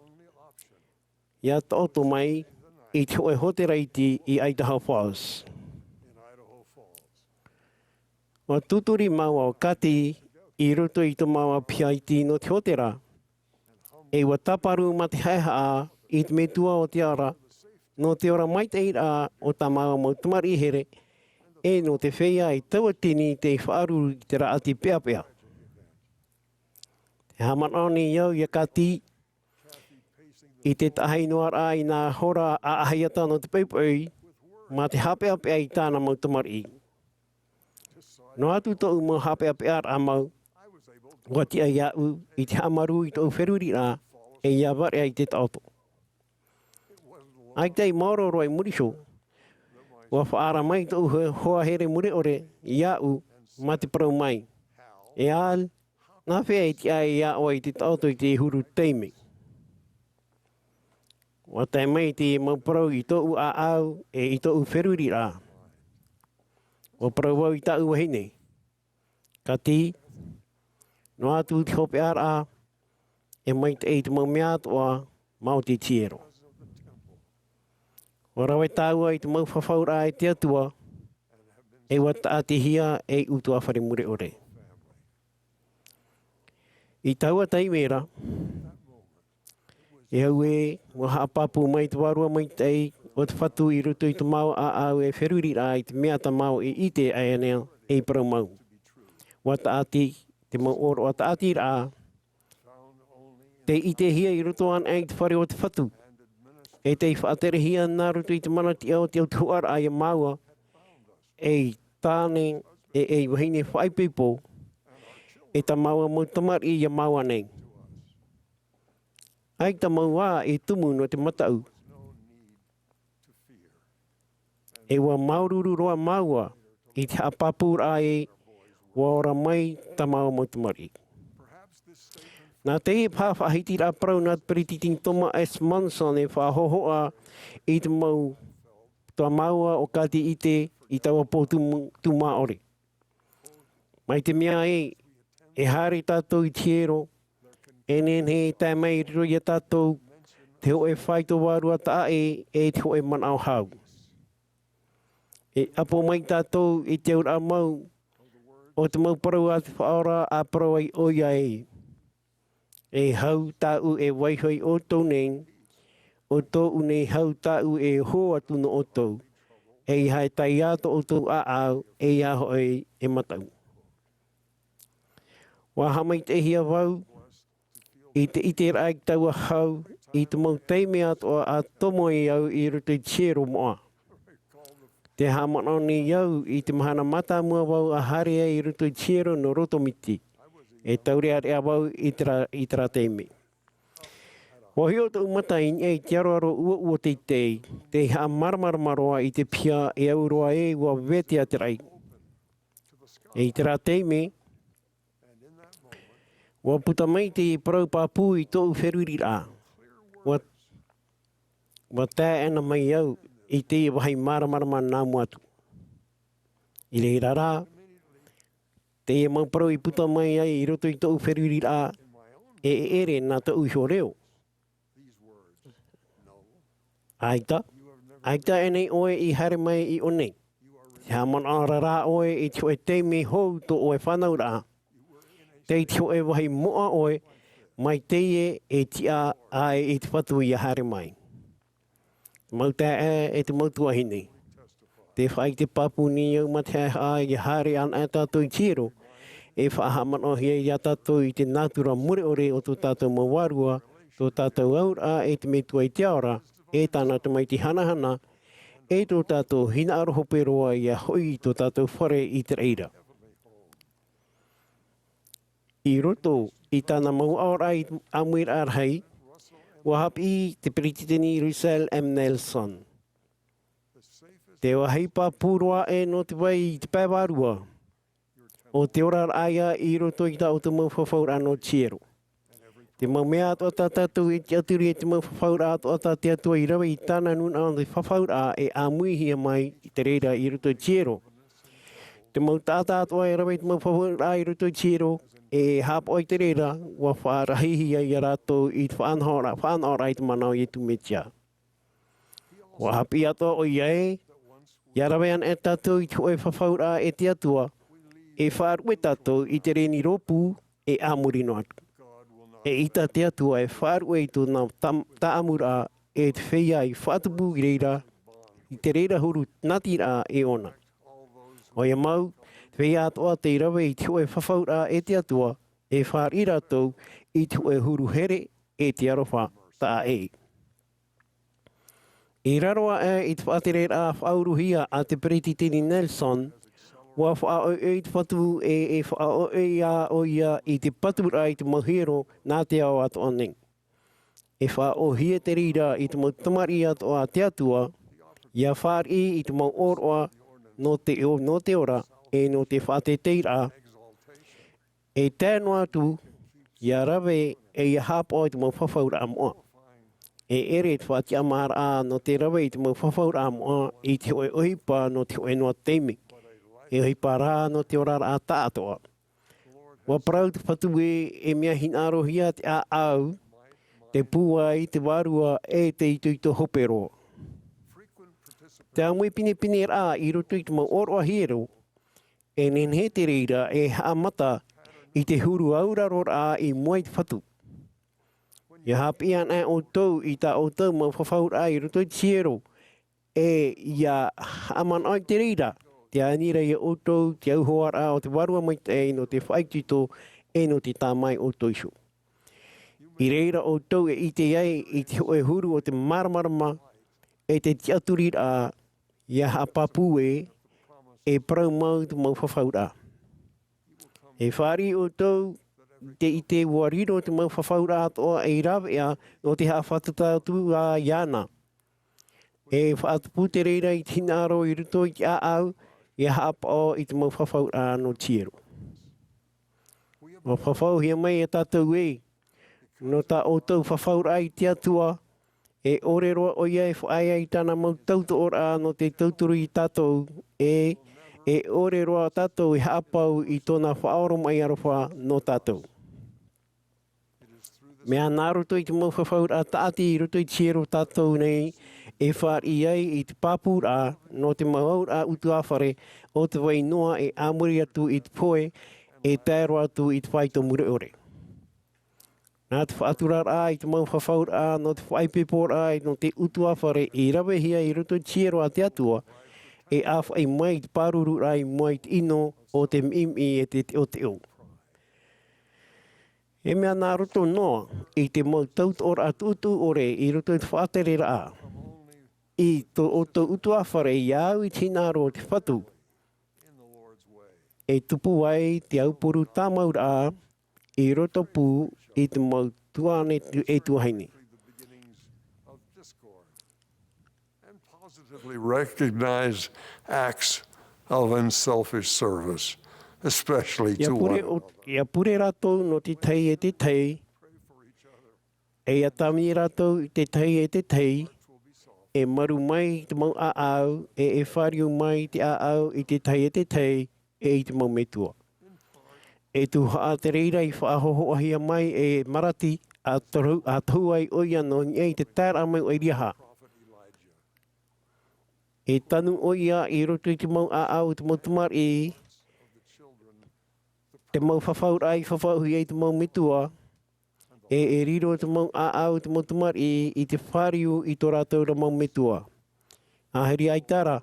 Ia toto mai i te oe hoteraiti i Idaho Falls. Wa tuturi maua o kati i roto i to maua piaiti no te hotera. E wa taparu ma te haihaa i te metua o te ara, no te ora mai te ira o ta maua mau tamari here, e no te whea i tawatini te whaaru i te raati peapea. Te hamanoni iau ia kati, i te tahainoa rā i nā hora a ahaiata no te peipoi, ma te hapeapea i tāna mau tamari. No atu tō mau hapeapea rā mau, wati ai au i te hamaru i tō wheruri rā, e ia ware ai te tauto. Ai tei maoro roi muriso, wa whaara mai tō hoa here muri ore, i au, ma te parau mai. E al, nā whea i te ai ia oa i te tauto i te huru teime. Wa tai mai te mau parau i tōu a au e i tōu wheruri rā. O parau wau i tāu wahine. Ka ti, no atu te hope ara e mai te ei te mau mea toa mau te tiero. O rawe tāua i te mau whawhaura e te atua e wata a te hia e utua whare mure ore. I taua taimera, e au e, wa haapapu mai te warua mai tei, o te whatu I roto I te mau a au e wheruri rā I te mea ta mau I ite ai anea e pro mau. Wa ta ati, te mau oro a ta ati rā, te ite hia I roto an ai te whare o te whatu. E te whaatere hia nā roto I te manati au te autuar ai a maua, e tāne e wahine whaipipo, e ta maua mo tamari I a maua nei. Ai ta maua e tumu no te matau. E wa maururu roa maua I te apapura ai wa ora mai ta maua mo tamari. Nā te e pāwhahiti rā prau nā Perititing Toma S. Monson e whahohoa I te mau tua maua o kati ite I taua pō tu maore. Mai te mea e hare tātou I tiero, e nene tai mai riro I a tātou, te ho e whaito wārua ta e te ho e manau hau. E apo mai tātou I te ura mau, o te mau parau a te whaora a parau ai oia e. E hau tāu e waihoi o tō nei, o tō unei hau tāu e ho atu no o tō, e hai tai ato o tō a au e aho e matau. Wa hamai te hia wau, I te ite rai taua hau, I te mau teime ato a tomo I au I roto I tiero moa. Te hamana ni iau I te Mahana Maa mua wau a harea I roto I tiero no roto miti. E taurea rea wau I tera teime. Wahi o tau matai e te aroaro ua te ha maramaroa I te pia e auroa e ua vetea te rai. E tera teime, wa puta mai te parau pāpū I tōu wheruri rā. Wa tā ana mai au I te wahai maramarama nā muatu. I reira rā, te e mau parau I puta mai ai I roto I tōu wheruri rā, e ere nā tōu hio reo. Aita e nei oe I hare mai I o nei. Te hamana rā oe I te oe teime hou tō oe whanau rā. Te tio e wahi moa oe, mai teie e tia ai I te whatu I a hare mai. Mau tā e te mautua hini. Te whai te papu ni au matea ai I hare an a tātou I tiero, e whahamano hia I a tātou I te nātura mure ore o tō tātou mawarua, tō tātou aura e te metua I te aora, e tāna te mai te hanahana, e tō tātou hina arohope roa I a hoi tō tātou whare I te reira. I roto I tāna mau aora I Āmuira'a rahi, wa hapi te Perititini Russell M. Nelson. Te wahai pāpūroa e no te wai I te pēwarua, o te ora aia I roto I ta o te mau whawhaura no tiero. Te mau mea ato ata tātou e te aturi e te mau whawhaura ato ata te atua I rawa I tāna nuna o te whawhaura e āmuihia mai I te reira I roto tiero. Te mau tāta atua e rawa I te mau whawhaura I roto tiero, e hapo I te reira, wa whaarahihia I a rātou I te whaanhora I te manao I tu metia. Wa hapi ato o iai, ia rawe an e tātou I te oe whawhaura e te atua, e whaarue tātou I te reni ropu e āmurino atu. E ita te atua e whaarue I tōna ta amura e te whea I whaatupu I reira, I te reira huru nati rā e ona. O ia mau, whea atoa te rawe I te oe whawhaura e te atua, e whaar I rātou I te oe huru here e te aroha tā e. I raroa I te Ēperēra whauruhia a te Perititini Nelson, wa whaao te whatu e whaao o ia I te patura I te mahero nā te ao atoa nei. E whaao hia te rira I te mau tamari atoa te atua, ia whaar I te mau oroa no te ora, e no te whaateteira, e tēno atu, ia rawe e ia hapo I te mau whawhaura amoa. E ere te whaati amara no te rawe I te mau whawhaura amoa I te oe ohipa no te oe noa teimi. E ohipa rā no te ora rā tātoa. Wa parau te whatu e mea hinaro hia te a au, te pua I te warua e te ito hopero. Te amui pine rā I roto I te mau oroa hero, e nenhe te reira e haamata I te huru auraro rā I mua I te whatu. Ia hapi an o tau I ta o tau mau whawhaura I roto I tiero, ia aman ai te reira. Te anira ia oto, te auhoara o te warua mai te no te whaitito no te tāmai o toiso. I reira o tau i te iai i te hoe huru o te maramarama te tiaturira ia hapapu prau mau te mau whawhaura. Whari o tau i te wariro te mau whawhaura atoa rawea o te hawhatutatu a iana. Whaatupu te reira i tina aro i ruto i te aau ia hapa i te mau whawhaura no tiero. O whawhau hia mai tātou no tā o tau whawhaura i te atua ore roa o ia whaia i tāna mau tauto ora no te tauturu i tātou ore roa tātou i hapau i tōna whaoro mai arofa no tātou. Mea nā roto i te mau whawhaura tāti i roto i tiero tātou nei whari ai i te pāpura no te maura utu awhare o te wai noa āmuri atu i te poe tēro atu i te whaito mure ore. Nā te whaaturara i te mau whawhaura no te whaipepora no te utu awhare i rawehia i roto i tiero a te atua awhai mai te pāruru rai mai te ino o te mimi te o te o. Mea nā roto noa i te mau taut ora atu utu ore i roto i te Ēperēra I o tō utu awhare i au i tina ro te whatu. Tupu ai te aupuru tāmaura I roto pū I te mau tuane tuahaini. Positively recognize acts of unselfish service, especially to one. Ia pure ratou no te tei te tei. Ia tami ratou I te tei te tei. Maru mai te mau aau, whariu mai te aau I te tei, I te mau metua. Tu haa te reira I whaahoho ahia mai marati a tau ai oia no niei te tēra mai o iriaha. Tanu oia I roto I te mau aau te mau tumar te mau whawhaura I whawhauhi te mau metua, riro te mau aau te mau tumar I te whariu I tō rātou ra mau metua. Aheri ai tara,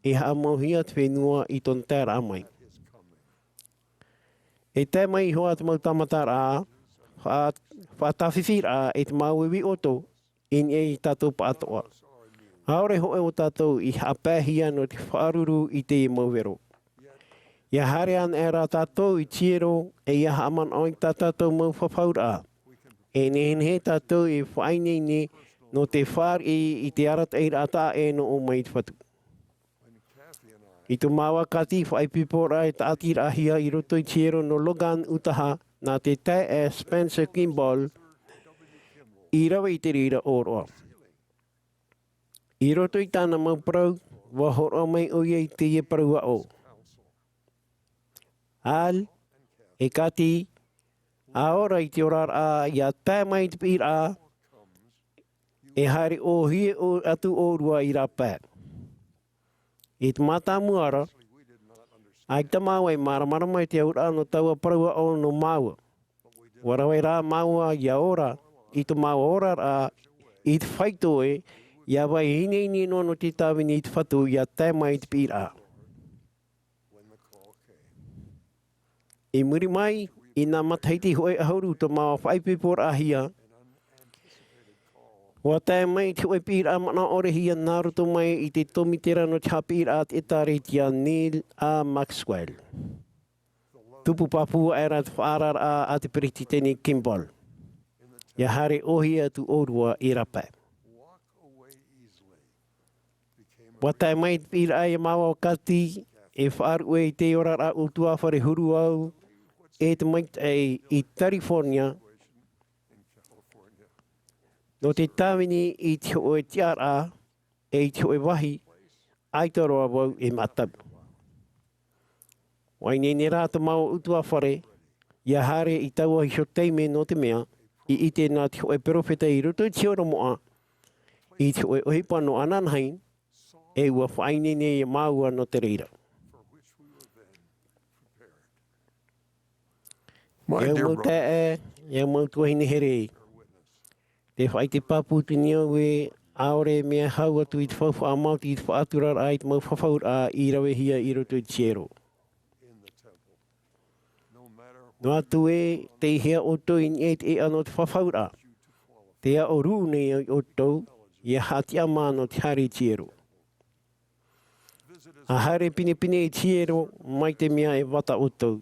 haa mau hia te whenua I tōn tēra amai. Te mai hoa te mau tamatara, whaatawhiwhira te mau iwi oto, I tātou pātoa. Haore hoe o tātou I hapēhia no te whaaruru I te mau vero. Ia hare an rā tātou I tiero ia haaman oi tātou mau whawhaura. Nehenhe tātou whainene no te whari I te arat eira ata no o mai te whatu. I tu mawa kati whaipipora tāti rahia I roto I tiero no Logan utaha nā te Spencer Kimball I rawa I te rira oroa. I roto I tāna mau prau, wahoro mai o I te Ēperēra o. Al, kati, aora I te orara ia tēmai te pira, haere o hie o atu orua I rāpē. I te mata muara, ai te maua I maramara mai te aura no taua paraua o no maua. Warawai rā maua I ora, I te maua ora rā, I te whaitoe, ia wai hine no te tāwini I te whatu, ia tēmai te pira. I muri mai, I nā mataiti hoe ahuru to maua whaipipora ahia, Wa tēmai te oi pira mana ore hia nā roto mai I te tomitera no te hapira at etaretia Neil A. Maxwell. Tupu papua era te whaarara a te perititeni Kimball. Ia hare ohi atu orua I rape. Wa tēmai te pira ai mawa o kati whaaru I te orara o tuawhare huru au te mait I California No te tāwini I te oe tiara, te oe wahi, ai te roa wau matabu. Wai nene rā te mau utua whare, ia hare I taua hi teime no te mea, I ite nā te oe perofeta I roto I te ora moa, I te oe ohipa no ananhain, ua whainene I maua no te reira. Ia mau te ia mau tuahine herei. Te whai te papu te nio we Aore mea hau atu i te whauwha a Māori i te whaatura ai te mau whawhaur a i rawe hia i roto i te tiero. No atu e te hea o tō i ni e ano te whawhaur a. Te a o rū nei o tō i a hati a māno te hare tiero. A hare pine pine i tiero mai te mea e wata o tō.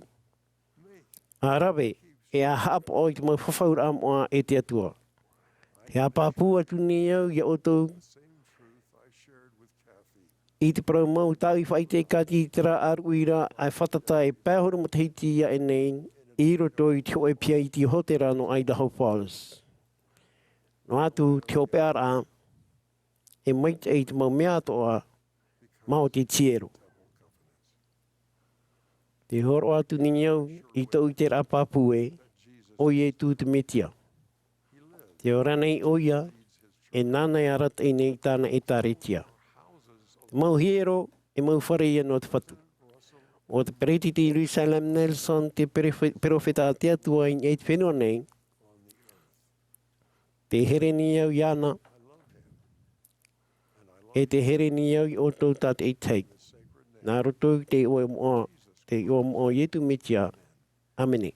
A rawe e a hapa o i te mau whawhaur a moa e te atua. He a pāpū atu nei au i a o tō. I te parau mau tau i whai te kati i tera Āmuira'a ai whatata e pēhoro mo te hiti ia e nei i roto i te oe pia i te hotera no Idaho Falls. No atu te ope ara e maite e te mau mea toa mao te tiero. Te horo atu ni au i tau i te rapapū e o i e tū te metia. Te ora nei o ia e nānei arata i nei tāna e tāretia. Te mau hiero e mau whare ia no te whatu. O te pereti te Jerusalem Nelson te perofeta a te atua i e te whenua nei. Te here ni au iana. E te here ni au i o tō tat e teik. Nā roto te oe moa, te oe moa i etu metia. Amene.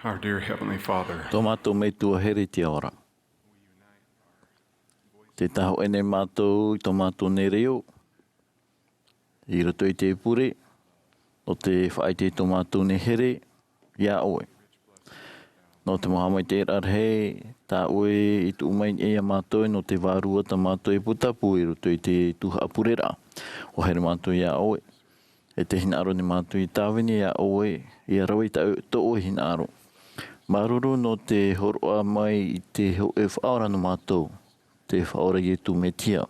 Our dear Heavenly Father, Tō mātou mei tua here te ora. Te taho ene mātou i tō mātou ne reo. I roto i te pure, o te whaite tō mātou ne here, ia oe. No te Mahana Maa te Ēperēra rahi, tā oe i tu umai ea mātou no te wārua ta mātou e putapu i roto i te tuha Āmuira'a. O here mātou ia oe. E te hina aro ni mātou i tāwini ia oe, ia rawa i ta oe hina aro. Maruru no te horoa mai i te ho e whaora no mātou, te whaora i tu metia.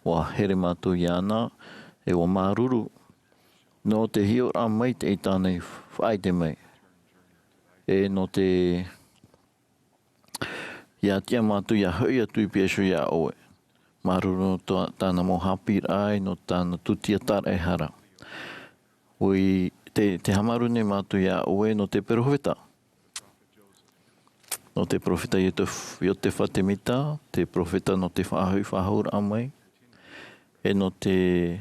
Wa here mātou i ana, e wa maruru, no te hiora mai te eitanei whaite mai. E no te ia tia mātou ia hui atu i piesho ia oe. Maruru no tāna mo hapir ai, no tāna tutia tar e hara. Ui te hamaru ne mātou ia oe no te perofeta. No te profeta i te whatemita, te profeta no te whaahui whaahura amai, e no te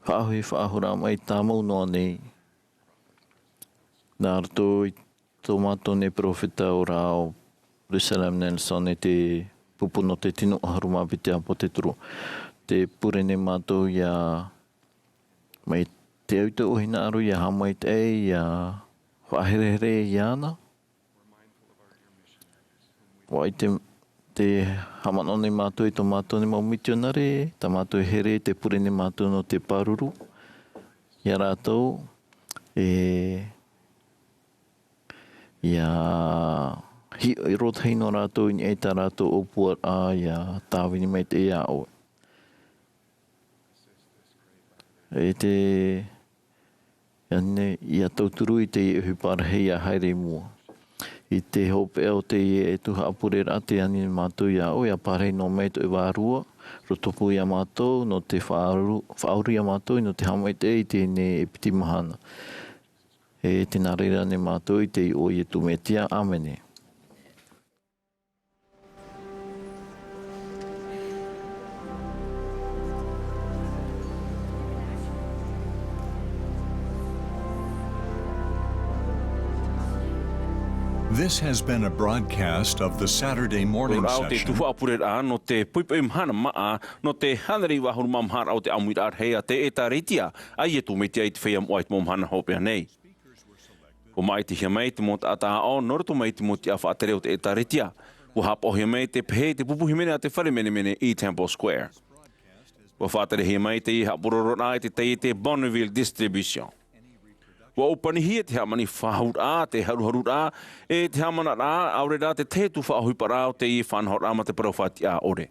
whaahui whaahura amai tāmau noa nei. Nā rato i tō mātou ne profeta o rāo Jerusalem Nelson e te pupu no te tino aharu mawhiti a po te turu. Te pure ne mātou ia mai te auta ohina aru ia hamai te ei ia whaaherehere i ana. Wai te hamano ne mātou i tō mātou ne maumitionare, ta mātou here, te pure ne mātou no te paruru. Ia rātou, ia i rothei no rātou i ei tā rātou opua a ia tāwini mai te ia oe. E te ia tauturu i te Ēperēra ia haere mua. I te hope o te e tuha Āmuira'a te ani mātou ia o ia parei no mei to e wārua, rotopu ia mātou no te whauri ia mātou no te hamai te i te ne e piti mahana. E te nārera ne mātou i te i o i e tu metia, amene. This has been a broadcast of the Saturday morning session. Te tuha Āmuira'a no te puipai Mahana Maa no te Āmuira'a rahi o te Āmuira'a rahi a te Ēperēra ai e tu metia i te whea moa i te Mahana hopea nei. Ko mai te hia mai te mot ata o noroto mai te moti a whaatere o te Ēperēra. Ko hapo hia mai te pehe te pupu himene a te whare mene mene i Temple Square. Ko whaatere hia mai te i hapororona i te tei te Bonneville Distribution. Wa upani hia te hamani whahura, te haruharura, e te hamana rā, aurera te te tu whahui para o te i whanhora ma te parawhati a ore.